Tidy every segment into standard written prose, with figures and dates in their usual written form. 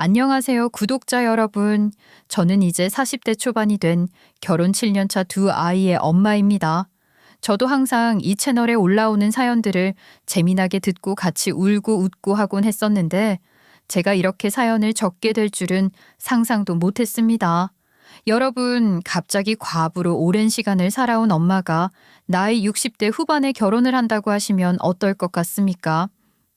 안녕하세요, 구독자 여러분. 저는 이제 40대 초반이 된 결혼 7년 차 두 아이의 엄마입니다. 저도 항상 이 채널에 올라오는 사연들을 재미나게 듣고 같이 울고 웃고 하곤 했었는데 제가 이렇게 사연을 적게 될 줄은 상상도 못했습니다. 여러분, 갑자기 과부로 오랜 시간을 살아온 엄마가 나이 60대 후반에 결혼을 한다고 하시면 어떨 것 같습니까?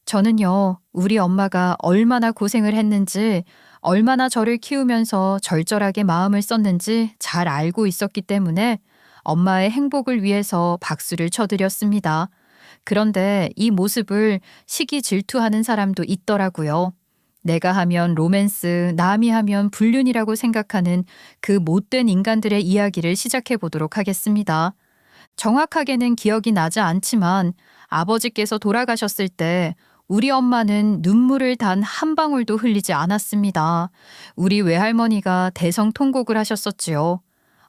저는요, 우리 엄마가 얼마나 고생을 했는지, 얼마나 저를 키우면서 절절하게 마음을 썼는지 잘 알고 있었기 때문에 엄마의 행복을 위해서 박수를 쳐드렸습니다. 그런데 이 모습을 시기 질투하는 사람도 있더라고요. 내가 하면 로맨스, 남이 하면 불륜이라고 생각하는 그 못된 인간들의 이야기를 시작해 보도록 하겠습니다. 정확하게는 기억이 나지 않지만 아버지께서 돌아가셨을 때 우리 엄마는 눈물을 단 한 방울도 흘리지 않았습니다. 우리 외할머니가 대성통곡을 하셨었지요.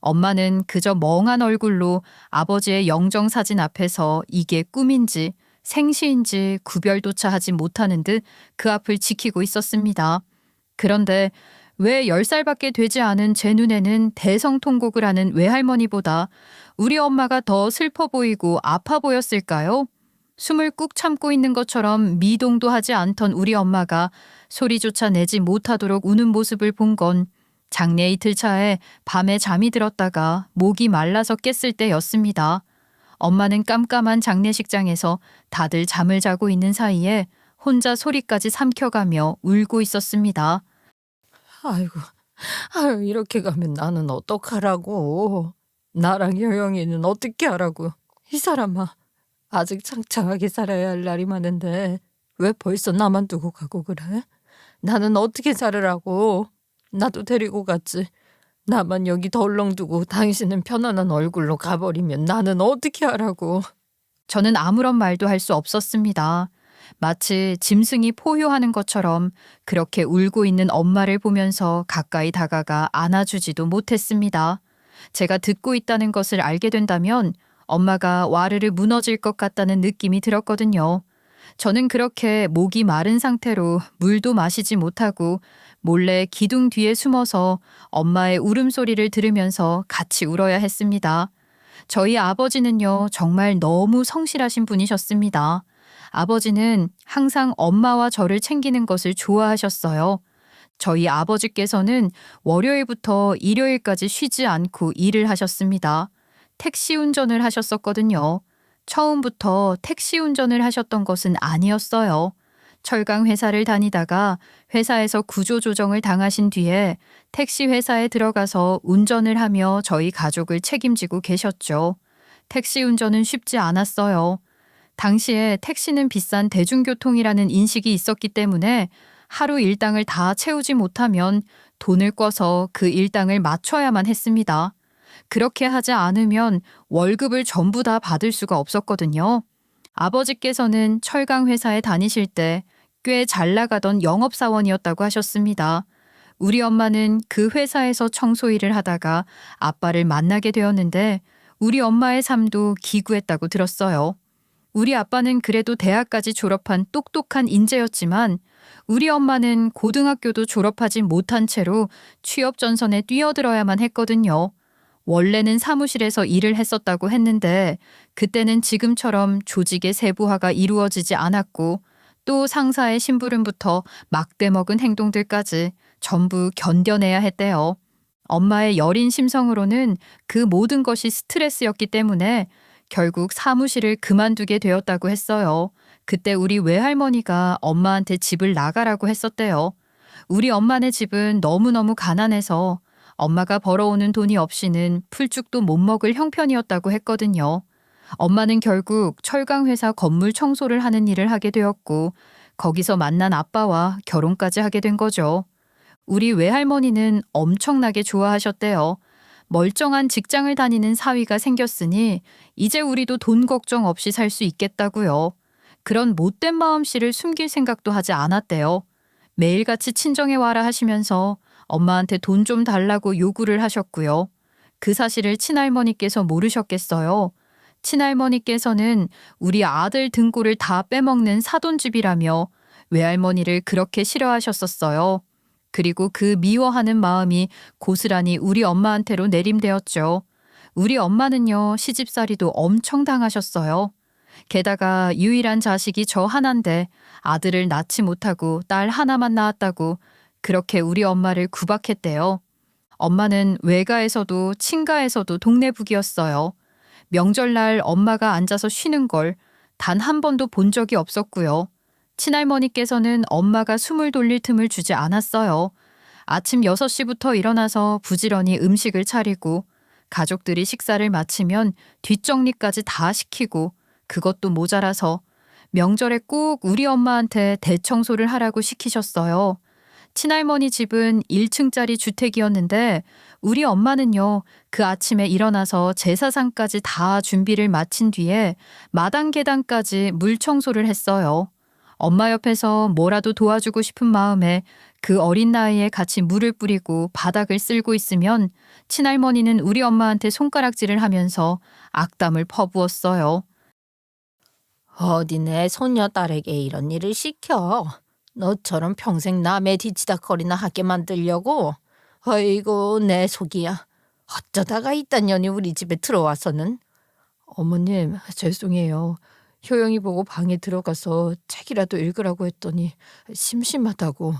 엄마는 그저 멍한 얼굴로 아버지의 영정 사진 앞에서 이게 꿈인지 생시인지 구별조차 하지 못하는 듯 그 앞을 지키고 있었습니다. 그런데 왜 10살밖에 되지 않은 제 눈에는 대성통곡을 하는 외할머니보다 우리 엄마가 더 슬퍼 보이고 아파 보였을까요? 숨을 꾹 참고 있는 것처럼 미동도 하지 않던 우리 엄마가 소리조차 내지 못하도록 우는 모습을 본 건 장례 이틀 차에 밤에 잠이 들었다가 목이 말라서 깼을 때였습니다. 엄마는 깜깜한 장례식장에서 다들 잠을 자고 있는 사이에 혼자 소리까지 삼켜가며 울고 있었습니다. 아이고, 아유, 이렇게 가면 나는 어떡하라고. 나랑 효영이는 어떻게 하라고. 이 사람아, 아직 창창하게 살아야 할 날이 많은데 왜 벌써 나만 두고 가고 그래? 나는 어떻게 살으라고. 나도 데리고 갔지. 나만 여기 덜렁 두고 당신은 편안한 얼굴로 가버리면 나는 어떻게 하라고. 저는 아무런 말도 할 수 없었습니다. 마치 짐승이 포효하는 것처럼 그렇게 울고 있는 엄마를 보면서 가까이 다가가 안아주지도 못했습니다. 제가 듣고 있다는 것을 알게 된다면 엄마가 와르르 무너질 것 같다는 느낌이 들었거든요. 저는 그렇게 목이 마른 상태로 물도 마시지 못하고 몰래 기둥 뒤에 숨어서 엄마의 울음소리를 들으면서 같이 울어야 했습니다. 저희 아버지는요, 정말 너무 성실하신 분이셨습니다. 아버지는 항상 엄마와 저를 챙기는 것을 좋아하셨어요. 저희 아버지께서는 월요일부터 일요일까지 쉬지 않고 일을 하셨습니다. 택시 운전을 하셨었거든요. 처음부터 택시 운전을 하셨던 것은 아니었어요. 철강 회사를 다니다가 회사에서 구조조정을 당하신 뒤에 택시 회사에 들어가서 운전을 하며 저희 가족을 책임지고 계셨죠. 택시 운전은 쉽지 않았어요. 당시에 택시는 비싼 대중교통이라는 인식이 있었기 때문에 하루 일당을 다 채우지 못하면 돈을 꿔서 그 일당을 맞춰야만 했습니다. 그렇게 하지 않으면 월급을 전부 다 받을 수가 없었거든요. 아버지께서는 철강 회사에 다니실 때 꽤 잘 나가던 영업사원이었다고 하셨습니다. 우리 엄마는 그 회사에서 청소 일을 하다가 아빠를 만나게 되었는데 우리 엄마의 삶도 기구했다고 들었어요. 우리 아빠는 그래도 대학까지 졸업한 똑똑한 인재였지만 우리 엄마는 고등학교도 졸업하지 못한 채로 취업 전선에 뛰어들어야만 했거든요. 원래는 사무실에서 일을 했었다고 했는데 그때는 지금처럼 조직의 세부화가 이루어지지 않았고 또 상사의 심부름부터 막대먹은 행동들까지 전부 견뎌내야 했대요. 엄마의 여린 심성으로는 그 모든 것이 스트레스였기 때문에 결국 사무실을 그만두게 되었다고 했어요. 그때 우리 외할머니가 엄마한테 집을 나가라고 했었대요. 우리 엄마네 집은 너무너무 가난해서 엄마가 벌어오는 돈이 없이는 풀죽도 못 먹을 형편이었다고 했거든요. 엄마는 결국 철강회사 건물 청소를 하는 일을 하게 되었고 거기서 만난 아빠와 결혼까지 하게 된 거죠. 우리 외할머니는 엄청나게 좋아하셨대요. 멀쩡한 직장을 다니는 사위가 생겼으니 이제 우리도 돈 걱정 없이 살 수 있겠다고요. 그런 못된 마음씨를 숨길 생각도 하지 않았대요. 매일같이 친정에 와라 하시면서 엄마한테 돈 좀 달라고 요구를 하셨고요. 그 사실을 친할머니께서 모르셨겠어요. 친할머니께서는 우리 아들 등골을 다 빼먹는 사돈집이라며 외할머니를 그렇게 싫어하셨었어요. 그리고 그 미워하는 마음이 고스란히 우리 엄마한테로 내림되었죠. 우리 엄마는요, 시집살이도 엄청 당하셨어요. 게다가 유일한 자식이 저 하나인데 아들을 낳지 못하고 딸 하나만 낳았다고 그렇게 우리 엄마를 구박했대요. 엄마는 외가에서도 친가에서도 동네북이었어요. 명절날 엄마가 앉아서 쉬는 걸 단 한 번도 본 적이 없었고요. 친할머니께서는 엄마가 숨을 돌릴 틈을 주지 않았어요. 아침 6시부터 일어나서 부지런히 음식을 차리고 가족들이 식사를 마치면 뒷정리까지 다 시키고 그것도 모자라서 명절에 꼭 우리 엄마한테 대청소를 하라고 시키셨어요. 친할머니 집은 1층짜리 주택이었는데 우리 엄마는요, 그 아침에 일어나서 제사상까지 다 준비를 마친 뒤에 마당 계단까지 물 청소를 했어요. 엄마 옆에서 뭐라도 도와주고 싶은 마음에 그 어린 나이에 같이 물을 뿌리고 바닥을 쓸고 있으면 친할머니는 우리 엄마한테 손가락질을 하면서 악담을 퍼부었어요. 어디 내 손녀딸에게 이런 일을 시켜. 너처럼 평생 남의 뒤치다거리나 하게 만들려고. 아이고 내 속이야. 어쩌다가 이딴 년이 우리 집에 들어와서는. 어머님 죄송해요. 효영이 보고 방에 들어가서 책이라도 읽으라고 했더니 심심하다고.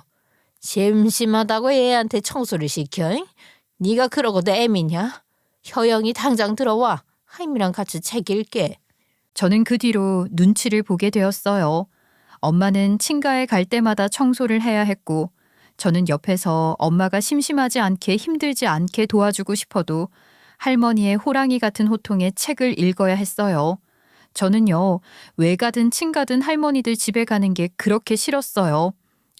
심심하다고 애한테 청소를 시켜? 잉? 네가 그러고도 애미냐? 효영이 당장 들어와. 하임이랑 같이 책 읽게. 저는 그 뒤로 눈치를 보게 되었어요. 엄마는 친가에 갈 때마다 청소를 해야 했고 저는 옆에서 엄마가 심심하지 않게 힘들지 않게 도와주고 싶어도 할머니의 호랑이 같은 호통에 책을 읽어야 했어요. 저는요, 외가든 친가든 할머니들 집에 가는 게 그렇게 싫었어요.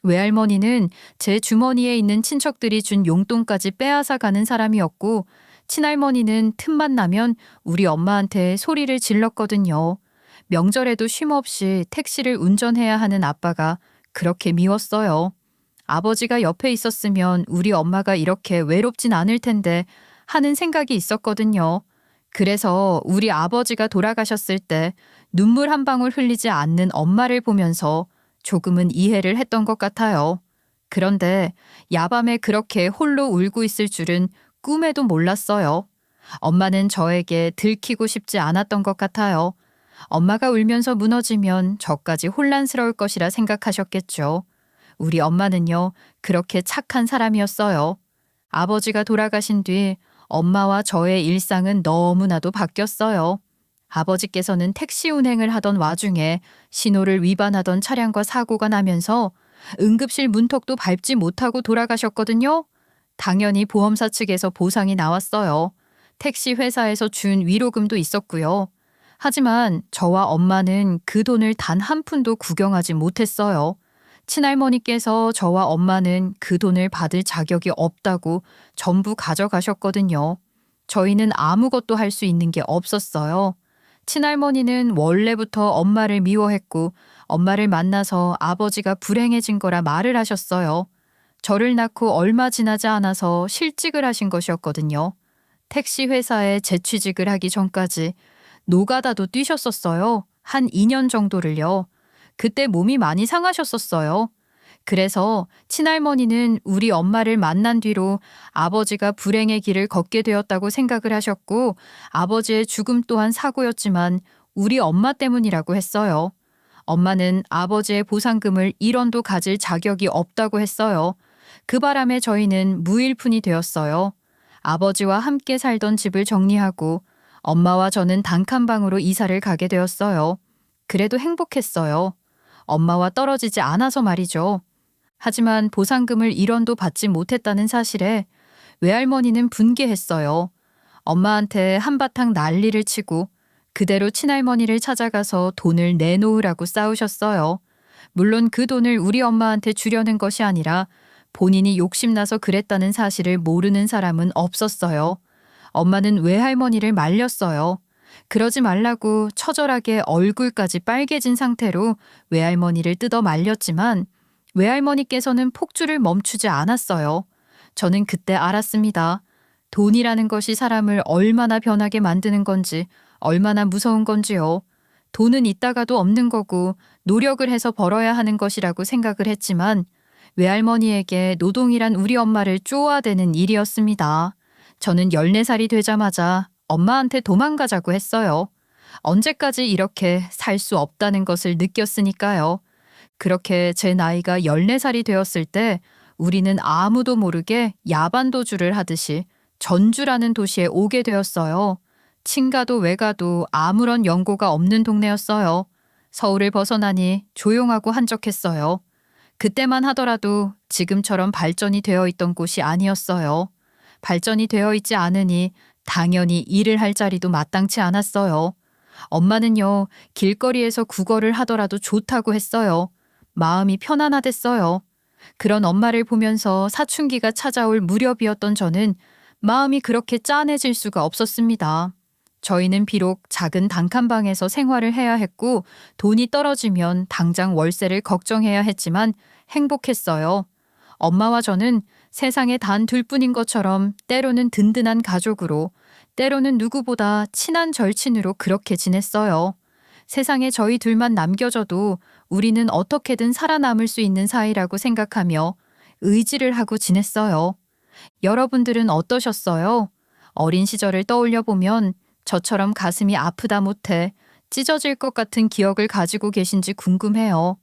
외할머니는 제 주머니에 있는 친척들이 준 용돈까지 빼앗아 가는 사람이었고 친할머니는 틈만 나면 우리 엄마한테 소리를 질렀거든요. 명절에도 쉼없이 택시를 운전해야 하는 아빠가 그렇게 미웠어요. 아버지가 옆에 있었으면 우리 엄마가 이렇게 외롭진 않을 텐데 하는 생각이 있었거든요. 그래서 우리 아버지가 돌아가셨을 때 눈물 한 방울 흘리지 않는 엄마를 보면서 조금은 이해를 했던 것 같아요. 그런데 야밤에 그렇게 홀로 울고 있을 줄은 꿈에도 몰랐어요. 엄마는 저에게 들키고 싶지 않았던 것 같아요. 엄마가 울면서 무너지면 저까지 혼란스러울 것이라 생각하셨겠죠. 우리 엄마는요, 그렇게 착한 사람이었어요. 아버지가 돌아가신 뒤 엄마와 저의 일상은 너무나도 바뀌었어요. 아버지께서는 택시 운행을 하던 와중에 신호를 위반하던 차량과 사고가 나면서 응급실 문턱도 밟지 못하고 돌아가셨거든요. 당연히 보험사 측에서 보상이 나왔어요. 택시 회사에서 준 위로금도 있었고요. 하지만 저와 엄마는 그 돈을 단 한 푼도 구경하지 못했어요. 친할머니께서 저와 엄마는 그 돈을 받을 자격이 없다고 전부 가져가셨거든요. 저희는 아무것도 할 수 있는 게 없었어요. 친할머니는 원래부터 엄마를 미워했고 엄마를 만나서 아버지가 불행해진 거라 말을 하셨어요. 저를 낳고 얼마 지나지 않아서 실직을 하신 것이었거든요. 택시 회사에 재취직을 하기 전까지 노가다도 뛰셨었어요. 한 2년 정도를요. 그때 몸이 많이 상하셨었어요. 그래서 친할머니는 우리 엄마를 만난 뒤로 아버지가 불행의 길을 걷게 되었다고 생각을 하셨고 아버지의 죽음 또한 사고였지만 우리 엄마 때문이라고 했어요. 엄마는 아버지의 보상금을 1원도 가질 자격이 없다고 했어요. 그 바람에 저희는 무일푼이 되었어요. 아버지와 함께 살던 집을 정리하고 엄마와 저는 단칸방으로 이사를 가게 되었어요. 그래도 행복했어요. 엄마와 떨어지지 않아서 말이죠. 하지만 보상금을 1원도 받지 못했다는 사실에 외할머니는 분개했어요. 엄마한테 한바탕 난리를 치고 그대로 친할머니를 찾아가서 돈을 내놓으라고 싸우셨어요. 물론 그 돈을 우리 엄마한테 주려는 것이 아니라 본인이 욕심나서 그랬다는 사실을 모르는 사람은 없었어요. 엄마는 외할머니를 말렸어요. 그러지 말라고 처절하게 얼굴까지 빨개진 상태로 외할머니를 뜯어 말렸지만 외할머니께서는 폭주를 멈추지 않았어요. 저는 그때 알았습니다. 돈이라는 것이 사람을 얼마나 변하게 만드는 건지, 얼마나 무서운 건지요. 돈은 있다가도 없는 거고 노력을 해서 벌어야 하는 것이라고 생각을 했지만 외할머니에게 노동이란 우리 엄마를 쪼아대는 일이었습니다. 저는 14살이 되자마자 엄마한테 도망가자고 했어요. 언제까지 이렇게 살 수 없다는 것을 느꼈으니까요. 그렇게 제 나이가 14살이 되었을 때 우리는 아무도 모르게 야반도주를 하듯이 전주라는 도시에 오게 되었어요. 친가도 외가도 아무런 연고가 없는 동네였어요. 서울을 벗어나니 조용하고 한적했어요. 그때만 하더라도 지금처럼 발전이 되어 있던 곳이 아니었어요. 발전이 되어 있지 않으니 당연히 일을 할 자리도 마땅치 않았어요. 엄마는요, 길거리에서 구걸을 하더라도 좋다고 했어요. 마음이 편안하댔어요. 그런 엄마를 보면서 사춘기가 찾아올 무렵이었던 저는 마음이 그렇게 짠해질 수가 없었습니다. 저희는 비록 작은 단칸방에서 생활을 해야 했고 돈이 떨어지면 당장 월세를 걱정해야 했지만 행복했어요. 엄마와 저는 세상에 단 둘뿐인 것처럼 때로는 든든한 가족으로, 때로는 누구보다 친한 절친으로 그렇게 지냈어요. 세상에 저희 둘만 남겨져도 우리는 어떻게든 살아남을 수 있는 사이라고 생각하며 의지를 하고 지냈어요. 여러분들은 어떠셨어요? 어린 시절을 떠올려 보면 저처럼 가슴이 아프다 못해 찢어질 것 같은 기억을 가지고 계신지 궁금해요.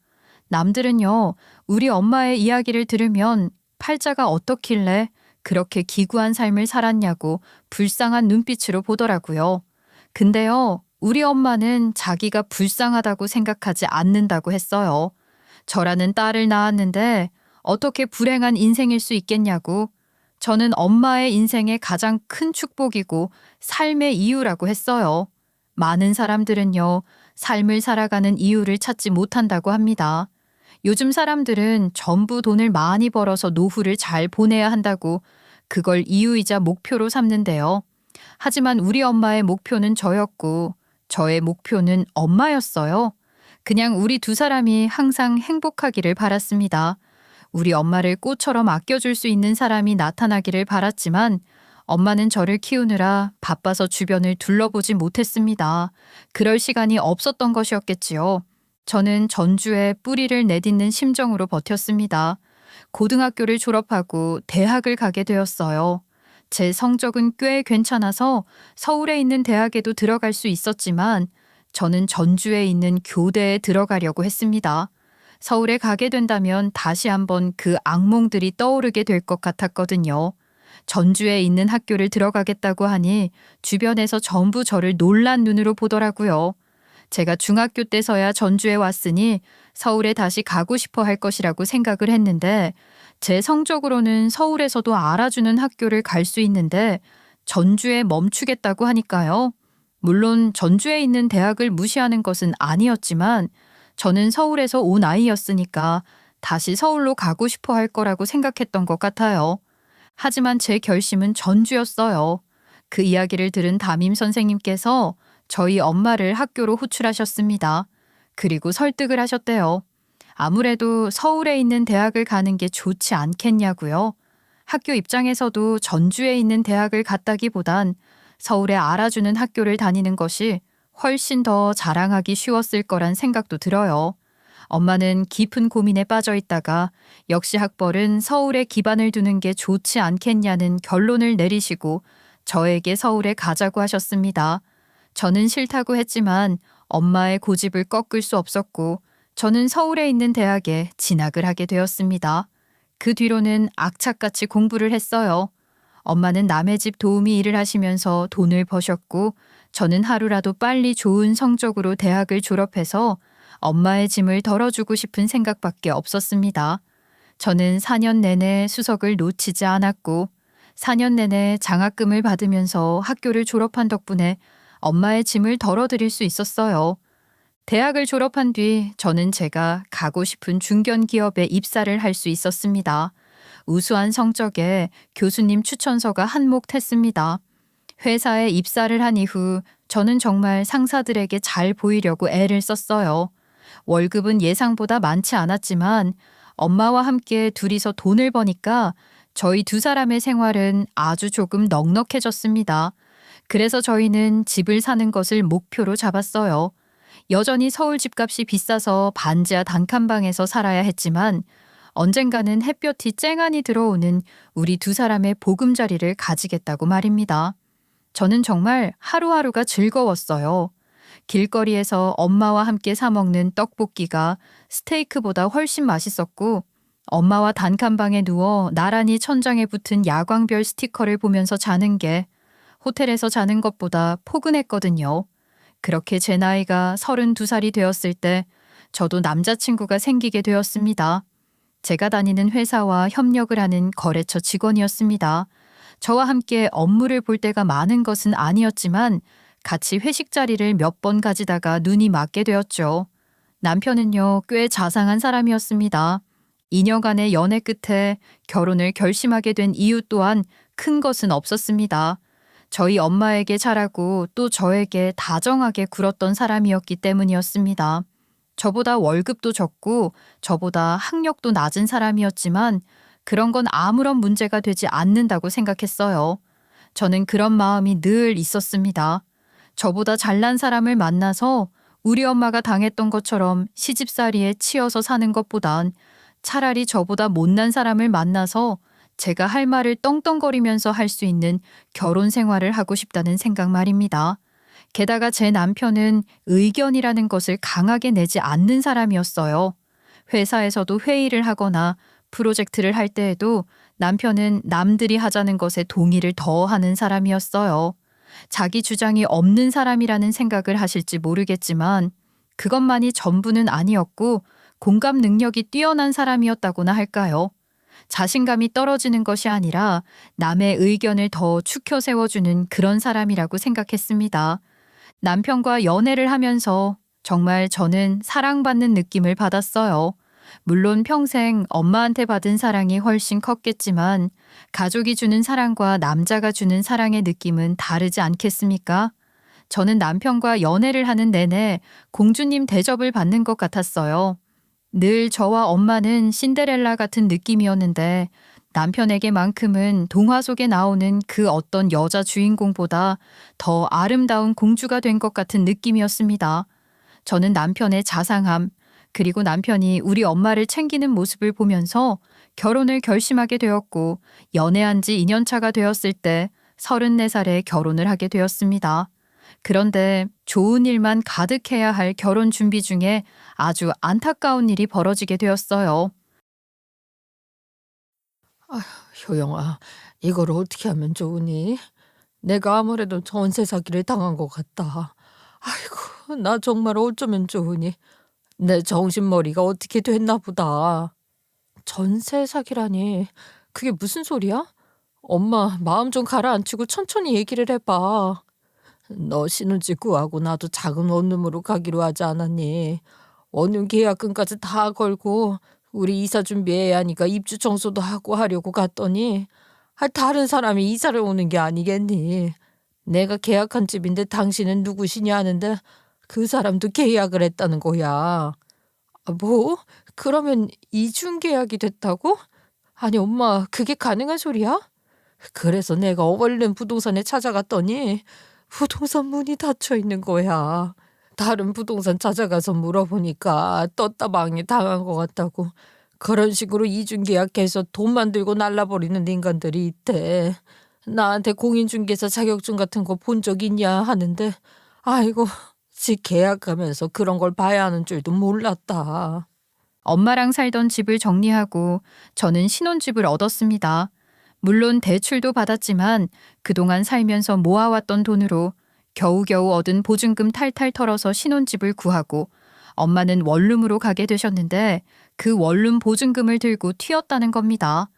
남들은요, 우리 엄마의 이야기를 들으면 팔자가 어떻길래 그렇게 기구한 삶을 살았냐고 불쌍한 눈빛으로 보더라고요. 근데요, 우리 엄마는 자기가 불쌍하다고 생각하지 않는다고 했어요. 저라는 딸을 낳았는데 어떻게 불행한 인생일 수 있겠냐고. 저는 엄마의 인생의 가장 큰 축복이고 삶의 이유라고 했어요. 많은 사람들은요, 삶을 살아가는 이유를 찾지 못한다고 합니다. 요즘 사람들은 전부 돈을 많이 벌어서 노후를 잘 보내야 한다고 그걸 이유이자 목표로 삼는데요. 하지만 우리 엄마의 목표는 저였고 저의 목표는 엄마였어요. 그냥 우리 두 사람이 항상 행복하기를 바랐습니다. 우리 엄마를 꽃처럼 아껴줄 수 있는 사람이 나타나기를 바랐지만 엄마는 저를 키우느라 바빠서 주변을 둘러보지 못했습니다. 그럴 시간이 없었던 것이었겠지요. 저는 전주에 뿌리를 내딛는 심정으로 버텼습니다. 고등학교를 졸업하고 대학을 가게 되었어요. 제 성적은 꽤 괜찮아서 서울에 있는 대학에도 들어갈 수 있었지만 저는 전주에 있는 교대에 들어가려고 했습니다. 서울에 가게 된다면 다시 한번 그 악몽들이 떠오르게 될 것 같았거든요. 전주에 있는 학교를 들어가겠다고 하니 주변에서 전부 저를 놀란 눈으로 보더라고요. 제가 중학교 때서야 전주에 왔으니 서울에 다시 가고 싶어 할 것이라고 생각을 했는데 제 성적으로는 서울에서도 알아주는 학교를 갈 수 있는데 전주에 멈추겠다고 하니까요. 물론 전주에 있는 대학을 무시하는 것은 아니었지만 저는 서울에서 온 아이였으니까 다시 서울로 가고 싶어 할 거라고 생각했던 것 같아요. 하지만 제 결심은 전주였어요. 그 이야기를 들은 담임 선생님께서 저희 엄마를 학교로 호출하셨습니다. 그리고 설득을 하셨대요. 아무래도 서울에 있는 대학을 가는 게 좋지 않겠냐고요. 학교 입장에서도 전주에 있는 대학을 갔다기보단 서울에 알아주는 학교를 다니는 것이 훨씬 더 자랑하기 쉬웠을 거란 생각도 들어요. 엄마는 깊은 고민에 빠져 있다가 역시 학벌은 서울에 기반을 두는 게 좋지 않겠냐는 결론을 내리시고 저에게 서울에 가자고 하셨습니다. 저는 싫다고 했지만 엄마의 고집을 꺾을 수 없었고 저는 서울에 있는 대학에 진학을 하게 되었습니다. 그 뒤로는 악착같이 공부를 했어요. 엄마는 남의 집 도우미 일을 하시면서 돈을 버셨고 저는 하루라도 빨리 좋은 성적으로 대학을 졸업해서 엄마의 짐을 덜어주고 싶은 생각밖에 없었습니다. 저는 4년 내내 수석을 놓치지 않았고 4년 내내 장학금을 받으면서 학교를 졸업한 덕분에 엄마의 짐을 덜어드릴 수 있었어요. 대학을 졸업한 뒤 저는 제가 가고 싶은 중견기업에 입사를 할 수 있었습니다. 우수한 성적에 교수님 추천서가 한몫했습니다. 회사에 입사를 한 이후 저는 정말 상사들에게 잘 보이려고 애를 썼어요. 월급은 예상보다 많지 않았지만 엄마와 함께 둘이서 돈을 버니까 저희 두 사람의 생활은 아주 조금 넉넉해졌습니다. 그래서 저희는 집을 사는 것을 목표로 잡았어요. 여전히 서울 집값이 비싸서 반지하 단칸방에서 살아야 했지만 언젠가는 햇볕이 쨍하니 들어오는 우리 두 사람의 보금자리를 가지겠다고 말입니다. 저는 정말 하루하루가 즐거웠어요. 길거리에서 엄마와 함께 사 먹는 떡볶이가 스테이크보다 훨씬 맛있었고, 엄마와 단칸방에 누워 나란히 천장에 붙은 야광별 스티커를 보면서 자는 게 호텔에서 자는 것보다 포근했거든요. 그렇게 제 나이가 32살이 되었을 때 저도 남자친구가 생기게 되었습니다. 제가 다니는 회사와 협력을 하는 거래처 직원이었습니다. 저와 함께 업무를 볼 때가 많은 것은 아니었지만 같이 회식 자리를 몇 번 가지다가 눈이 맞게 되었죠. 남편은요, 꽤 자상한 사람이었습니다. 2년간의 연애 끝에 결혼을 결심하게 된 이유 또한 큰 것은 없었습니다. 저희 엄마에게 잘하고 또 저에게 다정하게 굴었던 사람이었기 때문이었습니다. 저보다 월급도 적고 저보다 학력도 낮은 사람이었지만 그런 건 아무런 문제가 되지 않는다고 생각했어요. 저는 그런 마음이 늘 있었습니다. 저보다 잘난 사람을 만나서 우리 엄마가 당했던 것처럼 시집살이에 치여서 사는 것보단 차라리 저보다 못난 사람을 만나서 제가 할 말을 떵떵거리면서 할 수 있는 결혼 생활을 하고 싶다는 생각 말입니다. 게다가 제 남편은 의견이라는 것을 강하게 내지 않는 사람이었어요. 회사에서도 회의를 하거나 프로젝트를 할 때에도 남편은 남들이 하자는 것에 동의를 더 하는 사람이었어요. 자기 주장이 없는 사람이라는 생각을 하실지 모르겠지만 그것만이 전부는 아니었고 공감 능력이 뛰어난 사람이었다고나 할까요? 자신감이 떨어지는 것이 아니라 남의 의견을 더 추켜 세워주는 그런 사람이라고 생각했습니다. 남편과 연애를 하면서 정말 저는 사랑받는 느낌을 받았어요. 물론 평생 엄마한테 받은 사랑이 훨씬 컸겠지만 가족이 주는 사랑과 남자가 주는 사랑의 느낌은 다르지 않겠습니까? 저는 남편과 연애를 하는 내내 공주님 대접을 받는 것 같았어요. 늘 저와 엄마는 신데렐라 같은 느낌이었는데 남편에게만큼은 동화 속에 나오는 그 어떤 여자 주인공보다 더 아름다운 공주가 된 것 같은 느낌이었습니다. 저는 남편의 자상함, 그리고 남편이 우리 엄마를 챙기는 모습을 보면서 결혼을 결심하게 되었고 연애한 지 2년 차가 되었을 때 34살에 결혼을 하게 되었습니다. 그런데 좋은 일만 가득해야 할 결혼 준비 중에 아주 안타까운 일이 벌어지게 되었어요. 효영아, 이걸 어떻게 하면 좋으니? 내가 아무래도 전세 사기를 당한 것 같다. 아이고, 나 정말 어쩌면 좋으니? 내 정신머리가 어떻게 됐나 보다. 전세 사기라니, 그게 무슨 소리야? 엄마, 마음 좀 가라앉히고 천천히 얘기를 해봐. 너 신혼집 구하고 나도 작은 원룸으로 가기로 하지 않았니? 원룸 계약금까지 다 걸고 우리 이사 준비해야 하니까 입주 청소도 하고 하려고 갔더니 다른 사람이 이사를 오는 게 아니겠니? 내가 계약한 집인데 당신은 누구시냐 하는데 그 사람도 계약을 했다는 거야. 뭐? 그러면 이중 계약이 됐다고? 아니 엄마, 그게 가능한 소리야? 그래서 내가 얼른 부동산에 찾아갔더니 부동산 문이 닫혀 있는 거야. 다른 부동산 찾아가서 물어보니까 떴다방에 당한 것 같다고. 그런 식으로 이중계약해서 돈만 들고 날라버리는 인간들이 있대. 나한테 공인중개사 자격증 같은 거 본 적 있냐 하는데 아이고, 집 계약하면서 그런 걸 봐야 하는 줄도 몰랐다. 엄마랑 살던 집을 정리하고 저는 신혼집을 얻었습니다. 물론 대출도 받았지만 그동안 살면서 모아왔던 돈으로 겨우겨우 얻은 보증금 탈탈 털어서 신혼집을 구하고 엄마는 원룸으로 가게 되셨는데 그 원룸 보증금을 들고 튀었다는 겁니다.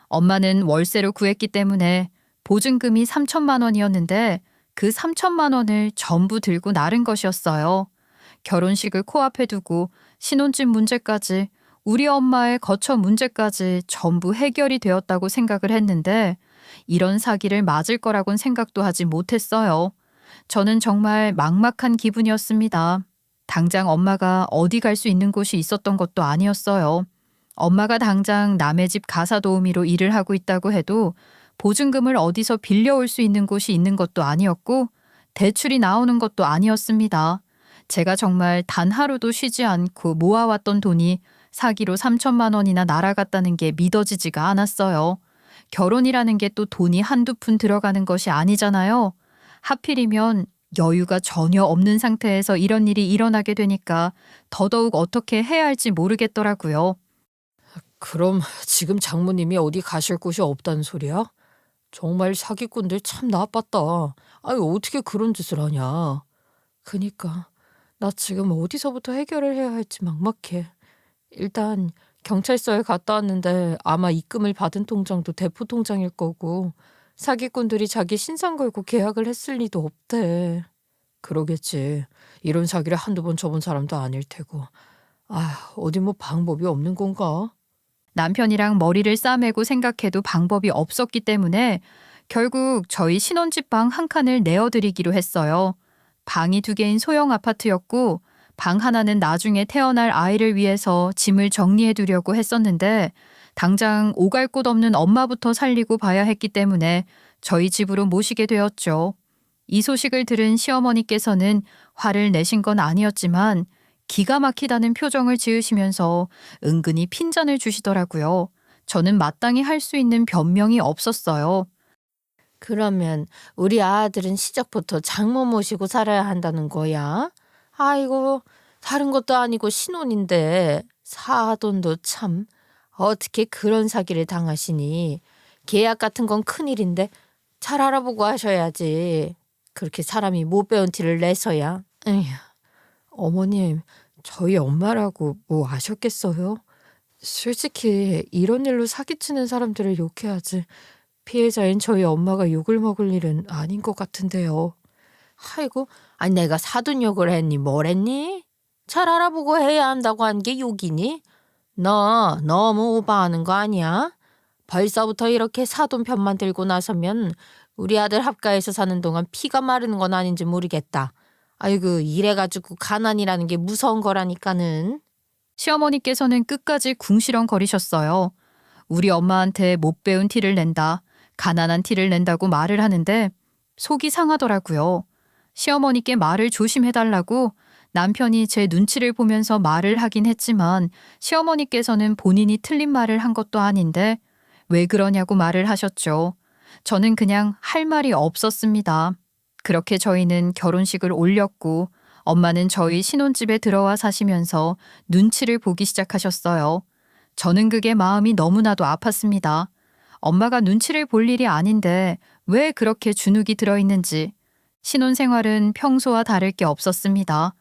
엄마는 월세로 구했기 때문에 보증금이 3천만 원이었는데 그 3천만 원을 전부 들고 나른 것이었어요. 결혼식을 코앞에 두고 신혼집 문제까지 우리 엄마의 거처 문제까지 전부 해결이 되었다고 생각을 했는데 이런 사기를 맞을 거라곤 생각도 하지 못했어요. 저는 정말 막막한 기분이었습니다. 당장 엄마가 어디 갈 수 있는 곳이 있었던 것도 아니었어요. 엄마가 당장 남의 집 가사 도우미로 일을 하고 있다고 해도 보증금을 어디서 빌려올 수 있는 곳이 있는 것도 아니었고 대출이 나오는 것도 아니었습니다. 제가 정말 단 하루도 쉬지 않고 모아왔던 돈이 사기로 3천만 원이나 날아갔다는 게 믿어지지가 않았어요. 결혼이라는 게 또 돈이 한두 푼 들어가는 것이 아니잖아요. 하필이면 여유가 전혀 없는 상태에서 이런 일이 일어나게 되니까 더더욱 어떻게 해야 할지 모르겠더라고요. 그럼 지금 장모님이 어디 가실 곳이 없다는 소리야? 정말 사기꾼들 참 나빴다. 아유, 어떻게 그런 짓을 하냐. 그니까 나 지금 어디서부터 해결을 해야 할지 막막해. 일단 경찰서에 갔다 왔는데 아마 입금을 받은 통장도 대포 통장일 거고 사기꾼들이 자기 신상 걸고 계약을 했을 리도 없대. 그러겠지. 이런 사기를 한두 번 쳐본 사람도 아닐 테고. 아, 어디 뭐 방법이 없는 건가? 남편이랑 머리를 싸매고 생각해도 방법이 없었기 때문에 결국 저희 신혼집 방 한 칸을 내어드리기로 했어요. 방이 2개인 소형 아파트였고 방 하나는 나중에 태어날 아이를 위해서 짐을 정리해 두려고 했었는데 당장 오갈 곳 없는 엄마부터 살리고 봐야 했기 때문에 저희 집으로 모시게 되었죠. 이 소식을 들은 시어머니께서는 화를 내신 건 아니었지만 기가 막히다는 표정을 지으시면서 은근히 핀잔을 주시더라고요. 저는 마땅히 할 수 있는 변명이 없었어요. 그러면 우리 아들은 시작부터 장모 모시고 살아야 한다는 거야? 아이고, 다른 것도 아니고 신혼인데 사돈도 참 어떻게 그런 사기를 당하시니. 계약 같은 건 큰일인데 잘 알아보고 하셔야지. 그렇게 사람이 못 배운 티를 내서야. 에휴, 어머님, 저희 엄마라고 뭐 아셨겠어요? 솔직히 이런 일로 사기치는 사람들을 욕해야지 피해자인 저희 엄마가 욕을 먹을 일은 아닌 것 같은데요. 아이고, 아니 내가 사돈 욕을 했니 뭘 했니? 잘 알아보고 해야 한다고 한 게 욕이니? 너 너무 오버하는 거 아니야? 벌써부터 이렇게 사돈 편만 들고 나서면 우리 아들 합가에서 사는 동안 피가 마르는 건 아닌지 모르겠다. 아이고, 이래가지고 가난이라는 게 무서운 거라니까는. 시어머니께서는 끝까지 궁시렁거리셨어요. 우리 엄마한테 못 배운 티를 낸다, 가난한 티를 낸다고 말을 하는데 속이 상하더라고요. 시어머니께 말을 조심해달라고 남편이 제 눈치를 보면서 말을 하긴 했지만 시어머니께서는 본인이 틀린 말을 한 것도 아닌데 왜 그러냐고 말을 하셨죠. 저는 그냥 할 말이 없었습니다. 그렇게 저희는 결혼식을 올렸고 엄마는 저희 신혼집에 들어와 사시면서 눈치를 보기 시작하셨어요. 저는 그게 마음이 너무나도 아팠습니다. 엄마가 눈치를 볼 일이 아닌데 왜 그렇게 주눅이 들어있는지. 신혼생활은 평소와 다를 게 없었습니다.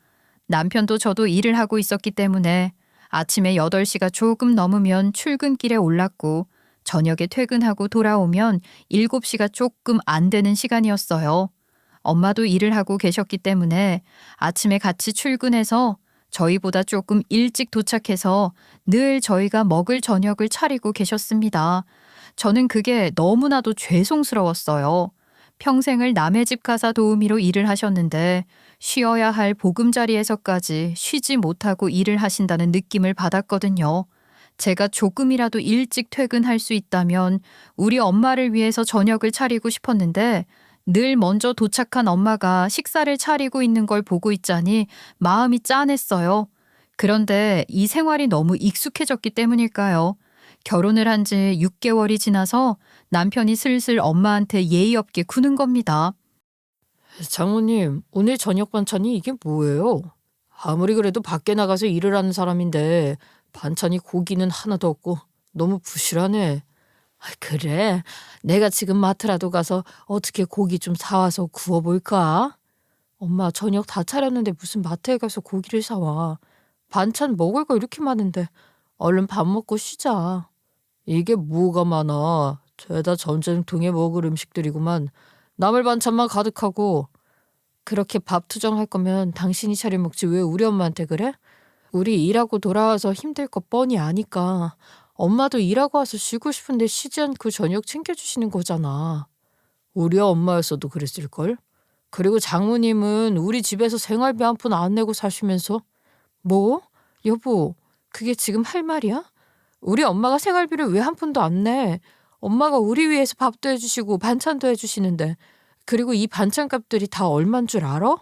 남편도 저도 일을 하고 있었기 때문에 아침에 8시가 조금 넘으면 출근길에 올랐고 저녁에 퇴근하고 돌아오면 7시가 조금 안 되는 시간이었어요. 엄마도 일을 하고 계셨기 때문에 아침에 같이 출근해서 저희보다 조금 일찍 도착해서 늘 저희가 먹을 저녁을 차리고 계셨습니다. 저는 그게 너무나도 죄송스러웠어요. 평생을 남의 집 가사 도우미로 일을 하셨는데 쉬어야 할 보금자리에서까지 쉬지 못하고 일을 하신다는 느낌을 받았거든요. 제가 조금이라도 일찍 퇴근할 수 있다면 우리 엄마를 위해서 저녁을 차리고 싶었는데 늘 먼저 도착한 엄마가 식사를 차리고 있는 걸 보고 있자니 마음이 짠했어요. 그런데 이 생활이 너무 익숙해졌기 때문일까요? 결혼을 한 지 6개월이 지나서 남편이 슬슬 엄마한테 예의 없게 구는 겁니다. 장모님, 오늘 저녁 반찬이 이게 뭐예요? 아무리 그래도 밖에 나가서 일을 하는 사람인데 반찬이 고기는 하나도 없고 너무 부실하네. 아, 그래, 내가 지금 마트라도 가서 어떻게 고기 좀 사와서 구워볼까? 엄마 저녁 다 차렸는데 무슨 마트에 가서 고기를 사와. 반찬 먹을 거 이렇게 많은데 얼른 밥 먹고 쉬자. 이게 뭐가 많아. 죄다 전쟁통에 먹을 음식들이구만. 나물 반찬만 가득하고. 그렇게 밥 투정할 거면 당신이 차려 먹지 왜 우리 엄마한테 그래? 우리 일하고 돌아와서 힘들 거 뻔히 아니까 엄마도 일하고 와서 쉬고 싶은데 쉬지 않고 저녁 챙겨주시는 거잖아. 우리 엄마였어도 그랬을걸? 그리고 장모님은 우리 집에서 생활비 한 푼 안 내고 사시면서 뭐? 여보, 그게 지금 할 말이야? 우리 엄마가 생활비를 왜 한 푼도 안 내? 엄마가 우리 위해서 밥도 해주시고 반찬도 해주시는데 그리고 이 반찬값들이 다 얼만 줄 알아?